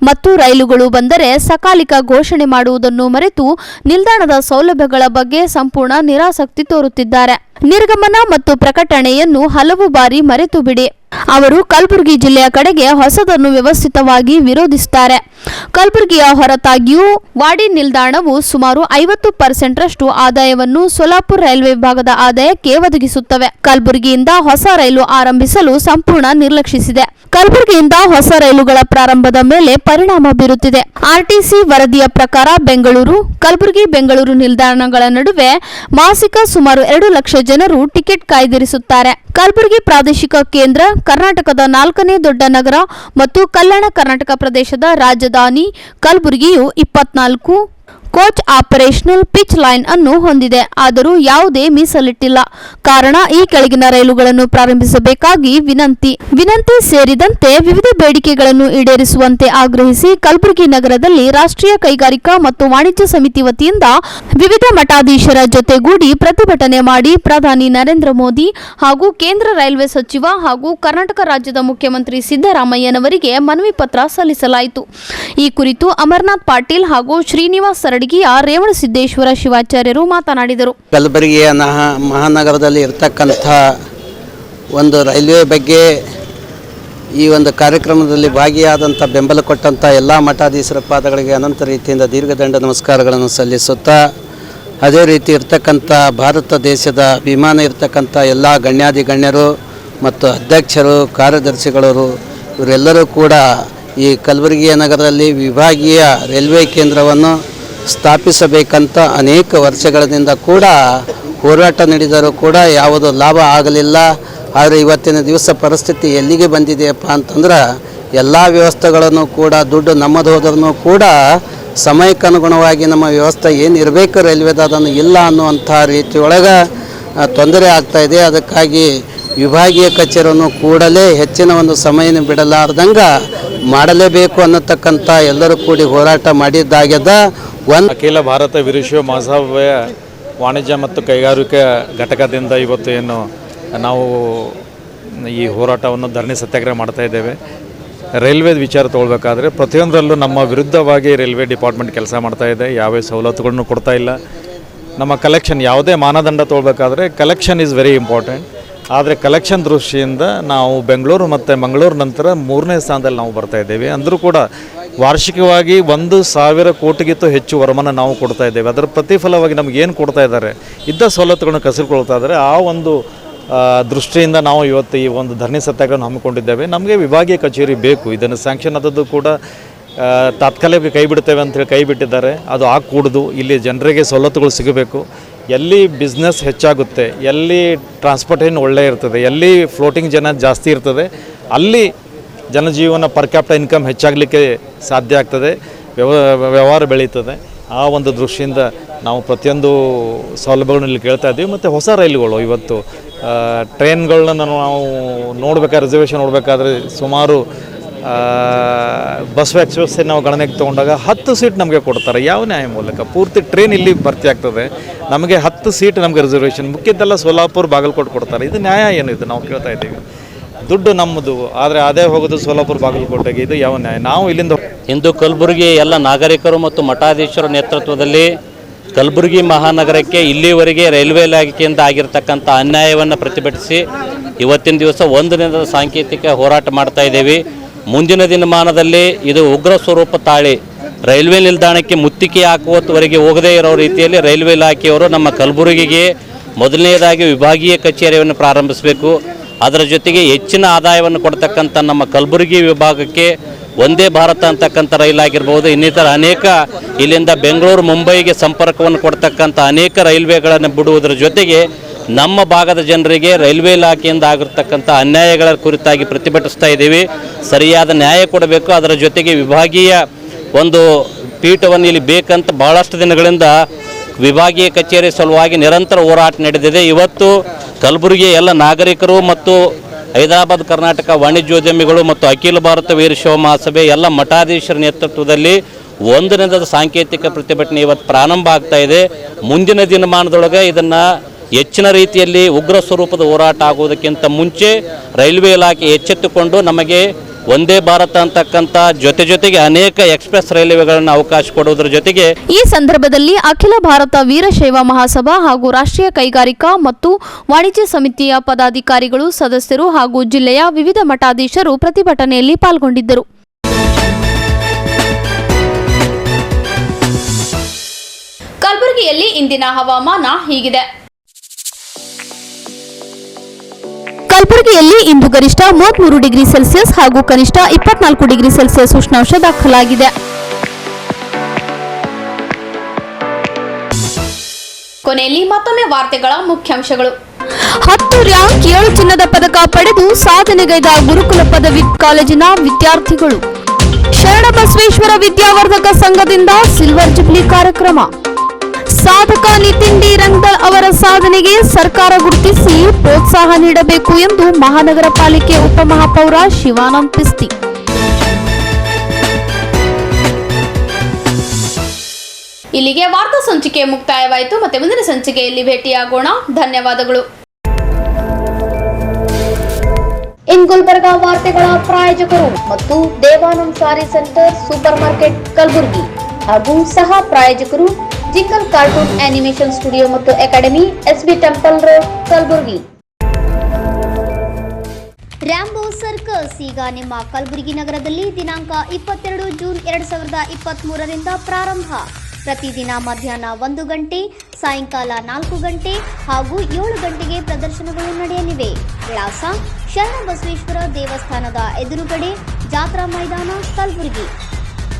ಮತ್ತು ರೈಲುಗಳು ಬಂದರೆ ಸಕಾಲಿಕ ಘೋಷಣೆ ಮಾಡುವುದನ್ನು ಮರೆತು ನಿಲ್ದಾಣದ ಸೌಲಭ್ಯಗಳ ಬಗ್ಗೆ ಸಂಪೂರ್ಣ ನಿರಾಸಕ್ತಿ ತೋರುತ್ತಿದ್ದಾರೆ. ನಿರ್ಗಮನ ಮತ್ತು ಪ್ರಕಟಣೆಯನ್ನು ಹಲವು ಬಾರಿ ಮರೆತು ಬಿಡಿ. ಅವರು ಕಲಬುರಗಿ ಜಿಲ್ಲೆಯ ಕಡೆಗೆ ಹೊಸದನ್ನು ವ್ಯವಸ್ಥಿತವಾಗಿ ವಿರೋಧಿಸುತ್ತಾರೆ. ಕಲಬುರಗಿಯ ಹೊರತಾಗಿಯೂ ವಾಡಿ ನಿಲ್ದಾಣವು ಸುಮಾರು 50% ಆದಾಯವನ್ನು ಸೊಲ್ಲಾಪುರ ರೈಲ್ವೆ ವಿಭಾಗದ ಆದಾಯಕ್ಕೆ ಒದಗಿಸುತ್ತವೆ. ಕಲಬುರಗಿಯಿಂದ ಹೊಸ ರೈಲು ಆರಂಭಿಸಲು ಸಂಪೂರ್ಣ ನಿರ್ಲಕ್ಷಿಸಿದೆ. ಕಲಬುರಗಿಯಿಂದ ಹೊಸ ರೈಲುಗಳ ಪ್ರಾರಂಭದ ಮೇಲೆ ಪರಿಣಾಮ ಬೀರುತ್ತಿದೆ. ಆರ್ಟಿಸಿ ವರದಿಯ ಪ್ರಕಾರ ಬೆಂಗಳೂರು, ಕಲಬುರಗಿ, ಬೆಂಗಳೂರು ನಿಲ್ದಾಣಗಳ ನಡುವೆ ಮಾಸಿಕ ಸುಮಾರು 2 ಲಕ್ಷ ಜನರು ಟಿಕೆಟ್ ಕಾಯ್ದಿರಿಸುತ್ತಾರೆ. ಕಲಬುರಗಿ ಪ್ರಾದೇಶಿಕ ಕೇಂದ್ರ, ಕರ್ನಾಟಕದ 4ನೇ ದೊಡ್ಡ ನಗರ ಮತ್ತು ಕಲ್ಯಾಣ ಕರ್ನಾಟಕ ಪ್ರದೇಶದ ರಾಜಧಾನಿ ಕಲಬುರಗಿಯು 24 ಕೋಚ್ ಆಪರೇಷನಲ್ ಪಿಚ್ ಲೈನ್ ಅನ್ನು ಹೊಂದಿದೆ. ಆದರೂ ಯಾವುದೇ ಮೀಸಲಿಟ್ಟಿಲ್ಲ. ಕಾರಣ ಈ ಕೆಳಗಿನ ರೈಲುಗಳನ್ನು ಪ್ರಾರಂಭಿಸಬೇಕಾಗಿ ವಿನಂತಿ ಸೇರಿದಂತೆ ವಿವಿಧ ಬೇಡಿಕೆಗಳನ್ನು ಈಡೇರಿಸುವಂತೆ ಆಗ್ರಹಿಸಿ ಕಲಬುರಗಿ ನಗರದಲ್ಲಿ ರಾಷ್ಟ್ರೀಯ ಕೈಗಾರಿಕಾ ಮತ್ತು ವಾಣಿಜ್ಯ ಸಮಿತಿ ವತಿಯಿಂದ ವಿವಿಧ ಮಠಾಧೀಶರ ಜೊತೆಗೂಡಿ ಪ್ರತಿಭಟನೆ ಮಾಡಿ ಪ್ರಧಾನಿ ನರೇಂದ್ರ ಮೋದಿ ಹಾಗೂ ಕೇಂದ್ರ ರೈಲ್ವೆ ಸಚಿವ ಹಾಗೂ ಕರ್ನಾಟಕ ರಾಜ್ಯದ ಮುಖ್ಯಮಂತ್ರಿ ಸಿದ್ದರಾಮಯ್ಯನವರಿಗೆ ಮನವಿ ಪತ್ರ ಸಲ್ಲಿಸಲಾಯಿತು. ಈ ಕುರಿತು ಅಮರನಾಥ್ ಪಾಟೀಲ್ ಹಾಗೂ ಶ್ರೀನಿವಾಸ್ ಸರಡಿಗಿಯ ರೇವಣಸಿದ್ದೇಶ್ವರ ಶಿವಾಚಾರ್ಯರು ಮಾತನಾಡಿದರು. ಕಲಬುರಗಿಯ ಮಹಾನಗರದಲ್ಲಿ ಇರತಕ್ಕಂಥ ಒಂದು ರೈಲ್ವೆ ಬಗ್ಗೆ ಈ ಒಂದು ಕಾರ್ಯಕ್ರಮದಲ್ಲಿ ಭಾಗಿಯಾದಂಥ ಬೆಂಬಲ ಕೊಟ್ಟಂಥ ಎಲ್ಲ ಮಠಾಧೀಶರ ಪಾದಗಳಿಗೆ ಅನಂತ ರೀತಿಯಿಂದ ದೀರ್ಘದಂಡ ನಮಸ್ಕಾರಗಳನ್ನು ಸಲ್ಲಿಸುತ್ತಾ, ಅದೇ ರೀತಿ ಇರ್ತಕ್ಕಂಥ ಭಾರತ ದೇಶದ ಅಭಿಮಾನ ಇರ್ತಕ್ಕಂಥ ಎಲ್ಲ ಗಣ್ಯರು ಮತ್ತು ಅಧ್ಯಕ್ಷರು, ಕಾರ್ಯದರ್ಶಿಗಳು ಇವರೆಲ್ಲರೂ ಕೂಡ ಈ ಕಲಬುರಗಿಯ ನಗರದಲ್ಲಿ ವಿಭಾಗೀಯ ರೈಲ್ವೆ ಕೇಂದ್ರವನ್ನು ಸ್ಥಾಪಿಸಬೇಕಂತ ಅನೇಕ ವರ್ಷಗಳಿಂದ ಕೂಡ ಹೋರಾಟ ನಡೆದರೂ ಕೂಡ ಯಾವುದೂ ಲಾಭ ಆಗಲಿಲ್ಲ. ಆದರೆ ಇವತ್ತಿನ ದಿವಸ ಪರಿಸ್ಥಿತಿ ಎಲ್ಲಿಗೆ ಬಂದಿದೆಯಪ್ಪ ಅಂತಂದ್ರೆ ಎಲ್ಲ ವ್ಯವಸ್ಥೆಗಳನ್ನು ಕೂಡ ದುಡ್ಡು ನಮ್ಮದು ಹೋದ್ರೂ ಕೂಡ ಸಮಯಕ್ಕನುಗುಣವಾಗಿ ನಮ್ಮ ವ್ಯವಸ್ಥೆ ಏನು ಇರಬೇಕು ರೈಲ್ವೆದ ಅದನ್ನು ಇಲ್ಲ ಅನ್ನುವಂಥ ರೀತಿಯೊಳಗೆ ತೊಂದರೆ ಆಗ್ತಾಯಿದೆ. ಅದಕ್ಕಾಗಿ ವಿಭಾಗೀಯ ಕಚೇರಿಯನ್ನು ಕೂಡಲೇ ಹೆಚ್ಚಿನ ಒಂದು ಸಮಯನ ಬಿಡಲಾರ್ದಂಗೆ ಮಾಡಲೇಬೇಕು ಅನ್ನತಕ್ಕಂಥ ಎಲ್ಲರೂ ಕೂಡಿ ಹೋರಾಟ ಮಾಡಿದ್ದಾಗ್ಯದ. ಅಖಿಲ ಭಾರತ ವೀರಶೈವ ಮಹಾಸಭೆಯ ವಾಣಿಜ್ಯ ಮತ್ತು ಕೈಗಾರಿಕಾ ಘಟಕದಿಂದ ಇವತ್ತು ಏನು ನಾವು ಈ ಹೋರಾಟವನ್ನು ಧರಣಿ ಸತ್ಯಾಗ್ರಹ ಮಾಡ್ತಾ ಇದ್ದೇವೆ. ರೈಲ್ವೆ ವಿಚಾರ ತೊಗೊಳ್ಬೇಕಾದ್ರೆ ಪ್ರತಿಯೊಂದರಲ್ಲೂ ನಮ್ಮ ವಿರುದ್ಧವಾಗಿ ರೈಲ್ವೆ ಡಿಪಾರ್ಟ್ಮೆಂಟ್ ಕೆಲಸ ಮಾಡ್ತಾ ಇದೆ. ಯಾವ ಸವಲತ್ತುಗಳನ್ನು ಕೊಡ್ತಾ ಇಲ್ಲ. ನಮ್ಮ ಕಲೆಕ್ಷನ್ ಯಾವುದೇ ಮಾನದಂಡ ತೊಗೊಳ್ಬೇಕಾದ್ರೆ ಕಲೆಕ್ಷನ್ ಈಸ್ ವೆರಿ ಇಂಪಾರ್ಟೆಂಟ್. ಆದರೆ ಕಲೆಕ್ಷನ್ ದೃಷ್ಟಿಯಿಂದ ನಾವು ಬೆಂಗಳೂರು ಮತ್ತು ಮಂಗಳೂರು ನಂತರ 3ನೇ ಸ್ಥಾನದಲ್ಲಿ ನಾವು ಬರ್ತಾ ಇದ್ದೇವೆ. ಅಂದರೂ ಕೂಡ ವಾರ್ಷಿಕವಾಗಿ 1,000 ಕೋಟಿಗಿಂತ ಹೆಚ್ಚು ವರಮಾನ ನಾವು ಕೊಡ್ತಾ ಇದ್ದೇವೆ. ಅದರ ಪ್ರತಿಫಲವಾಗಿ ನಮ್ಗೆ ಏನು ಕೊಡ್ತಾ ಇದ್ದಾರೆ, ಇದ್ದ ಸವಲತ್ತುಗಳನ್ನು ಕಸಿದುಕೊಳ್ತಾ ಇದ್ದಾರೆ. ಆ ಒಂದು ದೃಷ್ಟಿಯಿಂದ ನಾವು ಇವತ್ತು ಈ ಒಂದು ಧರಣಿ ಸತ್ಯಾಗ್ರಹ ಹಮ್ಮಿಕೊಂಡಿದ್ದೇವೆ. ನಮಗೆ ವಿಭಾಗೀಯ ಕಚೇರಿ ಬೇಕು. ಇದನ್ನು ಸ್ಯಾಂಕ್ಷನ್ ಆದದ್ದು ಕೂಡ ತಾತ್ಕಾಲಿಕ ಕೈ ಬಿಡ್ತೇವೆ ಅಂತೇಳಿ ಕೈ ಬಿಟ್ಟಿದ್ದಾರೆ. ಅದು ಆಗಕೂಡದು. ಇಲ್ಲಿ ಜನರಿಗೆ ಸವಲತ್ತುಗಳು ಸಿಗಬೇಕು. ಎಲ್ಲಿ ಬಿಸ್ನೆಸ್ ಹೆಚ್ಚಾಗುತ್ತೆ, ಎಲ್ಲಿ ಟ್ರಾನ್ಸ್ಪೋರ್ಟೇಷನ್ ಒಳ್ಳೆ ಇರ್ತದೆ, ಎಲ್ಲಿ ಫ್ಲೋಟಿಂಗ್ ಜನ ಜಾಸ್ತಿ ಇರ್ತದೆ, ಅಲ್ಲಿ ಜನಜೀವನ ಪರ್ ಕ್ಯಾಪಿಟಲ್ ಇನ್ಕಮ್ ಹೆಚ್ಚಾಗಲಿಕ್ಕೆ ಸಾಧ್ಯ ಆಗ್ತದೆ, ವ್ಯವಹಾರ ಬೆಳೀತದೆ. ಆ ಒಂದು ದೃಷ್ಟಿಯಿಂದ ನಾವು ಪ್ರತಿಯೊಂದು ಸೌಲಭ್ಯಗಳನ್ನ ಇಲ್ಲಿ ಕೇಳ್ತಾ ಇದ್ದೀವಿ. ಮತ್ತು ಹೊಸ ರೈಲುಗಳು ಇವತ್ತು ಟ್ರೈನ್ಗಳನ್ನ ನಾವು ನೋಡಬೇಕಾದ್ರೆ ರಿಸರ್ವೇಷನ್ ನೋಡಬೇಕಾದ್ರೆ ಸುಮಾರು ಬಸ್ ಎಕ್ಸ್ಪ್ರೆಸ್ ನಾವು ಗಣನೆಗೆ ತೊಗೊಂಡಾಗ 10 ಸೀಟ್ ನಮಗೆ ಕೊಡ್ತಾರೆ. ಯಾವ ನ್ಯಾಯ ಮೂಲಕ? ಪೂರ್ತಿ ಟ್ರೈನ್ ಇಲ್ಲಿ ಭರ್ತಿ ಆಗ್ತದೆ, ನಮಗೆ 10 ಸೀಟ್ ನಮಗೆ ರಿಸರ್ವೇಷನ್. ಮುಖ್ಯದ್ದೆಲ್ಲ ಸೋಲಾಪುರ ಬಾಗಲಕೋಟೆ ಕೊಡ್ತಾರೆ. ಇದು ನ್ಯಾಯ ಏನು? ಇದು ನಾವು ಕೇಳ್ತಾ ಇದ್ದೀವಿ. ದುಡ್ಡು ನಮ್ಮದು, ಆದರೆ ಅದೇ ಹೋಗೋದು ಸೋಲಾಪುರ ಬಾಗಲಕೋಟೆಗೆ. ಇದು ಯಾವ ನ್ಯಾಯ? ನಾವು ಇಲ್ಲಿಂದ ಇಂದು ಕಲಬುರಗಿ ಎಲ್ಲ ನಾಗರಿಕರು ಮತ್ತು ಮಠಾಧೀಶರ ನೇತೃತ್ವದಲ್ಲಿ ಕಲಬುರಗಿ ಮಹಾನಗರಕ್ಕೆ ಇಲ್ಲಿವರೆಗೆ ರೈಲ್ವೆ ಇಲಾಖೆಯಿಂದ ಆಗಿರ್ತಕ್ಕಂಥ ಅನ್ಯಾಯವನ್ನು ಪ್ರತಿಭಟಿಸಿ ಇವತ್ತಿನ ದಿವಸ 1 ದಿನದ ಸಾಂಕೇತಿಕ ಹೋರಾಟ ಮಾಡ್ತಾ ಇದ್ದೇವೆ. ಮುಂದಿನ ದಿನಮಾನದಲ್ಲಿ ಇದು ಉಗ್ರ ಸ್ವರೂಪ ತಾಳಿ ರೈಲ್ವೆ ನಿಲ್ದಾಣಕ್ಕೆ ಮುತ್ತಿಗೆ ಹಾಕುವವರೆಗೆ ಹೋಗದೇ ಇರೋ ರೀತಿಯಲ್ಲಿ ರೈಲ್ವೆ ಇಲಾಖೆಯವರು ನಮ್ಮ ಕಲಬುರಗಿಗೆ ಮೊದಲನೆಯದಾಗಿ ವಿಭಾಗೀಯ ಕಚೇರಿಯನ್ನು ಪ್ರಾರಂಭಿಸಬೇಕು. ಅದರ ಜೊತೆಗೆ ಹೆಚ್ಚಿನ ಆದಾಯವನ್ನು ಕೊಡ್ತಕ್ಕಂಥ ನಮ್ಮ ಕಲಬುರಗಿ ವಿಭಾಗಕ್ಕೆ ಒಂದೇ ಭಾರತ ಅಂತಕ್ಕಂಥ ರೈಲಾಗಿರ್ಬೋದು, ಇನ್ನಿತರ ಅನೇಕ ಇಲ್ಲಿಂದ ಬೆಂಗಳೂರು ಮುಂಬೈಗೆ ಸಂಪರ್ಕವನ್ನು ಕೊಡ್ತಕ್ಕಂಥ ಅನೇಕ ರೈಲ್ವೆಗಳನ್ನು ಬಿಡುವುದರ ಜೊತೆಗೆ ನಮ್ಮ ಭಾಗದ ಜನರಿಗೆ ರೈಲ್ವೆ ಇಲಾಖೆಯಿಂದ ಆಗಿರ್ತಕ್ಕಂಥ ಅನ್ಯಾಯಗಳ ಕುರಿತಾಗಿ ಪ್ರತಿಭಟಿಸ್ತಾ ಇದ್ದೀವಿ. ಸರಿಯಾದ ನ್ಯಾಯ ಕೊಡಬೇಕು. ಅದರ ಜೊತೆಗೆ ವಿಭಾಗೀಯ ಒಂದು ಪೀಠವನ್ನು ಇಲ್ಲಿ ಬೇಕಂತ ಬಹಳಷ್ಟು ದಿನಗಳಿಂದ ವಿಭಾಗೀಯ ಕಚೇರಿ ಸಲುವಾಗಿ ನಿರಂತರ ಹೋರಾಟ ನಡೆದಿದೆ. ಇವತ್ತು ಕಲಬುರಗಿಯ ಎಲ್ಲ ನಾಗರಿಕರು ಮತ್ತು ಹೈದರಾಬಾದ್ ಕರ್ನಾಟಕ ವಾಣಿಜ್ಯೋದ್ಯಮಿಗಳು ಮತ್ತು ಅಖಿಲ ಭಾರತ ವೀರಶೈವ ಮಹಾಸಭೆ ಎಲ್ಲ ಮಠಾಧೀಶರ ನೇತೃತ್ವದಲ್ಲಿ 1 ದಿನದ ಸಾಂಕೇತಿಕ ಪ್ರತಿಭಟನೆ ಇವತ್ತು ಪ್ರಾರಂಭ ಆಗ್ತಾ ಇದೆ. ಮುಂದಿನ ದಿನಮಾನದೊಳಗೆ ಇದನ್ನು ಹೆಚ್ಚಿನ ರೀತಿಯಲ್ಲಿ ಉಗ್ರ ಸ್ವರೂಪದ ಹೋರಾಟ ಆಗುವುದಕ್ಕಿಂತ ಮುಂಚೆ ರೈಲ್ವೆ ಇಲಾಖೆ ಎಚ್ಚೆತ್ತುಕೊಂಡು ನಮಗೆ ಒಂದೇ ಭಾರತ ಅಂತಕ್ಕಂಥ ಜೊತೆಗೆ ಅನೇಕ ಎಕ್ಸ್ಪ್ರೆಸ್ ರೈಲ್ವೆಗಳನ್ನು ಅವಕಾಶ ಕೊಡುವುದರ ಜೊತೆಗೆ ಈ ಸಂದರ್ಭದಲ್ಲಿ ಅಖಿಲ ಭಾರತ ವೀರಶೈವ ಮಹಾಸಭಾ ಹಾಗೂ ರಾಷ್ಟ್ರೀಯ ಕೈಗಾರಿಕಾ ಮತ್ತು ವಾಣಿಜ್ಯ ಸಮಿತಿಯ ಪದಾಧಿಕಾರಿಗಳು, ಸದಸ್ಯರು ಹಾಗೂ ಜಿಲ್ಲೆಯ ವಿವಿಧ ಮಠಾಧೀಶರು ಪ್ರತಿಭಟನೆಯಲ್ಲಿ ಪಾಲ್ಗೊಂಡಿದ್ದರು. ಕಲಬುರಗಿಯಲ್ಲಿ ಇಂದಿನ ಹವಾಮಾನ ಹೀಗಿದೆ. ಕಲಬುರಗಿಯಲ್ಲಿ ಇಂದು ಗರಿಷ್ಠ 33 ಡಿಗ್ರಿ ಸೆಲ್ಸಿಯಸ್ ಹಾಗೂ ಕನಿಷ್ಠ 24 ಡಿಗ್ರಿ ಸೆಲ್ಸಿಯಸ್ ಉಷ್ಣಾಂಶ ದಾಖಲಾಗಿದೆ. ಕೊನೆಯಲ್ಲಿ ಮತ್ತೊಮ್ಮೆ ವಾರ್ತೆಗಳ ಮುಖ್ಯಾಂಶಗಳು. 10 ರ್ಯಾಂಕ್ 7 ಚಿನ್ನದ ಪದಕ ಪಡೆದು ಸಾಧನೆಗೈದ ಗುರುಕುಲ ಪದವಿ ಕಾಲೇಜಿನ ವಿದ್ಯಾರ್ಥಿಗಳು. ಶರಣಬಸವೇಶ್ವರ ವಿದ್ಯಾವರ್ಧಕ ಸಂಘದಿಂದ ಸಿಲ್ವರ್ ಜುಬ್ಲಿ ಕಾರ್ಯಕ್ರಮ. ಸಾಧಕ ನಿತಿನ್ ಡಿ ರಂಗದಳ್ ಅವರ ಸಾಧನೆಗೆ ಸರ್ಕಾರ ಗುರುತಿಸಿ ಪ್ರೋತ್ಸಾಹ ನೀಡಬೇಕು ಎಂದು ಮಹಾನಗರ ಪಾಲಿಕೆ ಉಪಮಹಾಪೌರ ಶಿವಾನಂದ್ ಪಿಸ್ತಿ. ಇಲ್ಲಿಗೆ ವಾರ್ತಾ ಸಂಚಿಕೆ ಮುಕ್ತಾಯವಾಯಿತು. ಮತ್ತೆ ಮುಂದಿನ ಸಂಚಿಕೆಯಲ್ಲಿ ಭೇಟಿಯಾಗೋಣ. ಧನ್ಯವಾದಗಳು. ಇನ್ ಗುಲ್ಬರ್ಗಾ ವಾರ್ತೆಗಳ ಪ್ರಾಯೋಜಕರು ಮತ್ತು Devanand sari centre supermarket Kalaburagi ಹಾಗೂ ಸಹ ಪ್ರಾಯೋಜಕರು ಜಿಂಗಲ್ ಕಾರ್ಟೂನ್ ಆನಿಮೇಷನ್ ಸ್ಟುಡಿಯೋ ಮತ್ತು academy, SB temple road, Kalaburagi. Rambo circus ಈಗ ನಿಮ್ಮ ಕಲಬುರಗಿ ನಗರದಲ್ಲಿ ದಿನಾಂಕ 22 ಜೂನ್ 2023ರಿಂದ ಪ್ರಾರಂಭ. ಪ್ರತಿದಿನ ಮಧ್ಯಾಹ್ನ 1 ಗಂಟೆ, ಸಾಯಂಕಾಲ 4 ಗಂಟೆ ಹಾಗೂ 7 ಗಂಟೆಗೆ ಪ್ರದರ್ಶನಗಳು ನಡೆಯಲಿವೆ. ವಿಳಾಸ: ಶರಣಬಸವೇಶ್ವರ ದೇವಸ್ಥಾನದ ಎದುರುಗಡೆ, ಜಾತ್ರಾ ಮೈದಾನ, ಕಲಬುರಗಿ.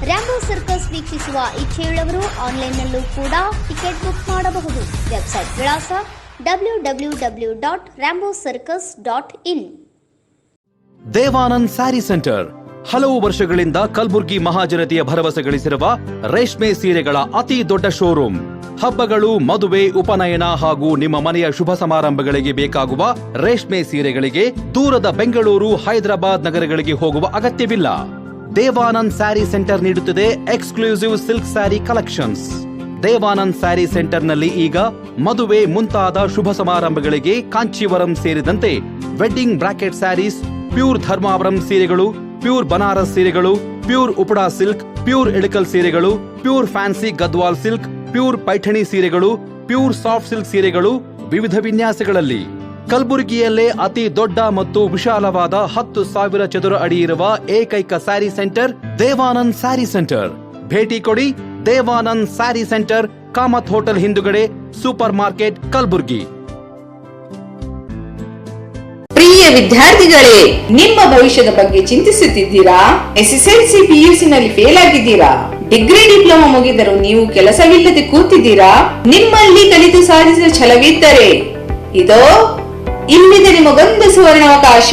ರ್ಯಾಂಬೋ ಸರ್ಕಸ್ ವೀಕ್ಷಿಸುವ ಇಚ್ಛೆಯುಳ್ಳವರು ಆನ್ಲೈನ್ನಲ್ಲೂ ಕೂಡ ಟಿಕೆಟ್ ಬುಕ್ ಮಾಡಬಹುದು. ವೆಬ್ಸೈಟ್ ವಿಳಾಸ www.rambocircus.in. ದೇವಾನಂದ್ ಸ್ಯಾರಿ ಸೆಂಟರ್ ಹಲವು ವರ್ಷಗಳಿಂದ ಕಲಬುರ್ಗಿ ಮಹಾಜನತೆಯ ಭರವಸೆ ಗಳಿಸಿರುವ ರೇಷ್ಮೆ ಸೀರೆಗಳ ಅತಿ ದೊಡ್ಡ ಶೋರೂಮ್. ಹಬ್ಬಗಳು, ಮದುವೆ, ಉಪನಯನ ಹಾಗೂ ನಿಮ್ಮ ಮನೆಯ ಶುಭ ಸಮಾರಂಭಗಳಿಗೆ ಬೇಕಾಗುವ ರೇಷ್ಮೆ ಸೀರೆಗಳಿಗೆ ದೂರದ ಬೆಂಗಳೂರು, ಹೈದರಾಬಾದ್ ನಗರಗಳಿಗೆ ಹೋಗುವ ಅಗತ್ಯವಿಲ್ಲ. ದೇವಾನಂದ್ ಸ್ಯಾರಿ ಸೆಂಟರ್ ನೀಡುತ್ತದೆ exclusive silk saree collections. Devanand saree ಸೆಂಟರ್ನಲ್ಲಿ ಈಗ ಮದುವೆ ಮುಂತಾದ ಶುಭ ಸಮಾರಂಭಗಳಿಗೆ ಕಾಂಚೀವರಂ ಸೇರಿದಂತೆ wedding brocade sarees, pure Dharmavaram ಸೀರೆಗಳು, ಪ್ಯೂರ್ ಬನಾರಸ್ ಸೀರೆಗಳು, pure Uppada silk, pure Ilkal ಸೀರೆಗಳು, pure fancy Gadwal silk, pure Paithani ಸೀರೆಗಳು, ಪ್ಯೂರ್ ಸಾಫ್ಟ್ ಸಿಲ್ಕ್ ಸೀರೆಗಳು ವಿವಿಧ ವಿನ್ಯಾಸಗಳಲ್ಲಿ. ಕಲಬುರಗಿಯಲ್ಲೇ ಅತಿ ದೊಡ್ಡ ಮತ್ತು ವಿಶಾಲವಾದ 10,000 ಚದುರ ಅಡಿ ಇರುವ ಏಕೈಕ sari centre Devanand saree centre. ಭೇಟಿ ಕೊಡಿ Devanand saree centre, Kamath hotel ಹಿಂದುಗಡೆ, ಸೂಪರ್ ಮಾರ್ಕೆಟ್, ಕಲಬುರಗಿ. ಪ್ರಿಯ ವಿದ್ಯಾರ್ಥಿಗಳೇ, ನಿಮ್ಮ ಭವಿಷ್ಯದ ಬಗ್ಗೆ ಚಿಂತಿಸುತ್ತಿದ್ದೀರಾ? SSLC PUC ನಲ್ಲಿ ಫೇಲ್ ಆಗಿದ್ದೀರಾ? ಡಿಗ್ರಿ ಡಿಪ್ಲೊಮಾ ಮುಗಿದರೂ ನೀವು ಕೆಲಸವಿಲ್ಲದೆ ಕೂತಿದ್ದೀರಾ? ನಿಮ್ಮಲ್ಲಿ ಕಲಿತು ಸಾಧಿಸಿದ ಛಲವಿದ್ದರೆ ಇದೋ ಇಲ್ಲಿದೆ ನಿಮಗೊಂದು ಸುವರ್ಣಾವಕಾಶ.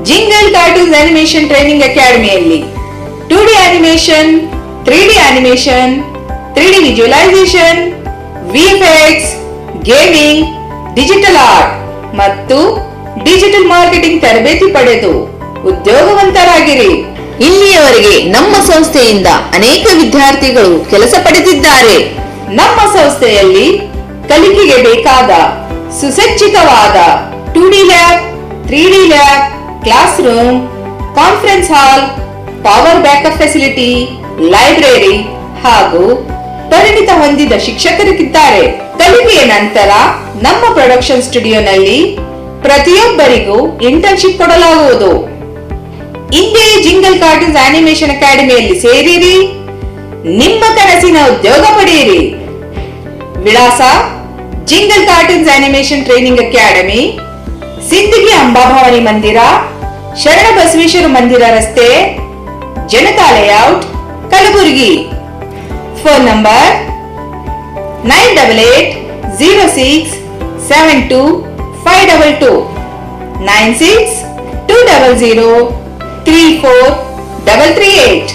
ಜಿಂಗಲ್ ಕಾರ್ಟೂನ್ಸ್ ಅನಿಮೇಷನ್ ಟ್ರೈನಿಂಗ್ ಅಕಾಡೆಮಿಯಲ್ಲಿ 2D animation, 3D animation, 3D visualisation, VFX, gaming, digital art ಮತ್ತು ಡಿಜಿಟಲ್ ಮಾರ್ಕೆಟಿಂಗ್ ತರಬೇತಿ ಪಡೆದು ಉದ್ಯೋಗವಂತರಾಗಿರಿ. ಇಲ್ಲಿಯವರೆಗೆ ನಮ್ಮ ಸಂಸ್ಥೆಯಿಂದ ಅನೇಕ ವಿದ್ಯಾರ್ಥಿಗಳು ಕೆಲಸ ಪಡೆದಿದ್ದಾರೆ. ನಮ್ಮ ಸಂಸ್ಥೆಯಲ್ಲಿ ಕಲಿಕೆಗೆ ಬೇಕಾದ ಸುಸಜ್ಜಿತವಾದ 2D lab, 3D lab, class room, conference hall, power backup facility, library ಹಾಗೂ ಪರಿಣಿತ ಹೊಂದಿದ ಶಿಕ್ಷಕರಿದ್ದಾರೆ. ಕಲಿಕೆಯ ನಂತರ ನಮ್ಮ ಪ್ರೊಡಕ್ಷನ್ ಸ್ಟುಡಿಯೋನಲ್ಲಿ ಪ್ರತಿಯೊಬ್ಬರಿಗೂ ಇಂಟರ್ನ್ಶಿಪ್ ಕೊಡಲಾಗುವುದು. ಇಂದೇ ಜಿಂಗಲ್ ಕಾರ್ಟೂನ್ಸ್ ಅನಿಮೇಷನ್ ಅಕಾಡೆಮಿಯಲ್ಲಿ ಸೇರಿರಿ, ನಿಮ್ಮ ಕನಸಿನ ಉದ್ಯೋಗ ಪಡೆಯಿರಿ. ವಿಳಾಸ: jingle cartoons animation training academy, Sindagi Amba Bhavani ಮಂದಿರ, ಶರಣ ಬಸವೇಶ್ವರ ಮಂದಿರ ರಸ್ತೆ, Janata layout, Kalaburagi. Phone number 9806722522 9620034338.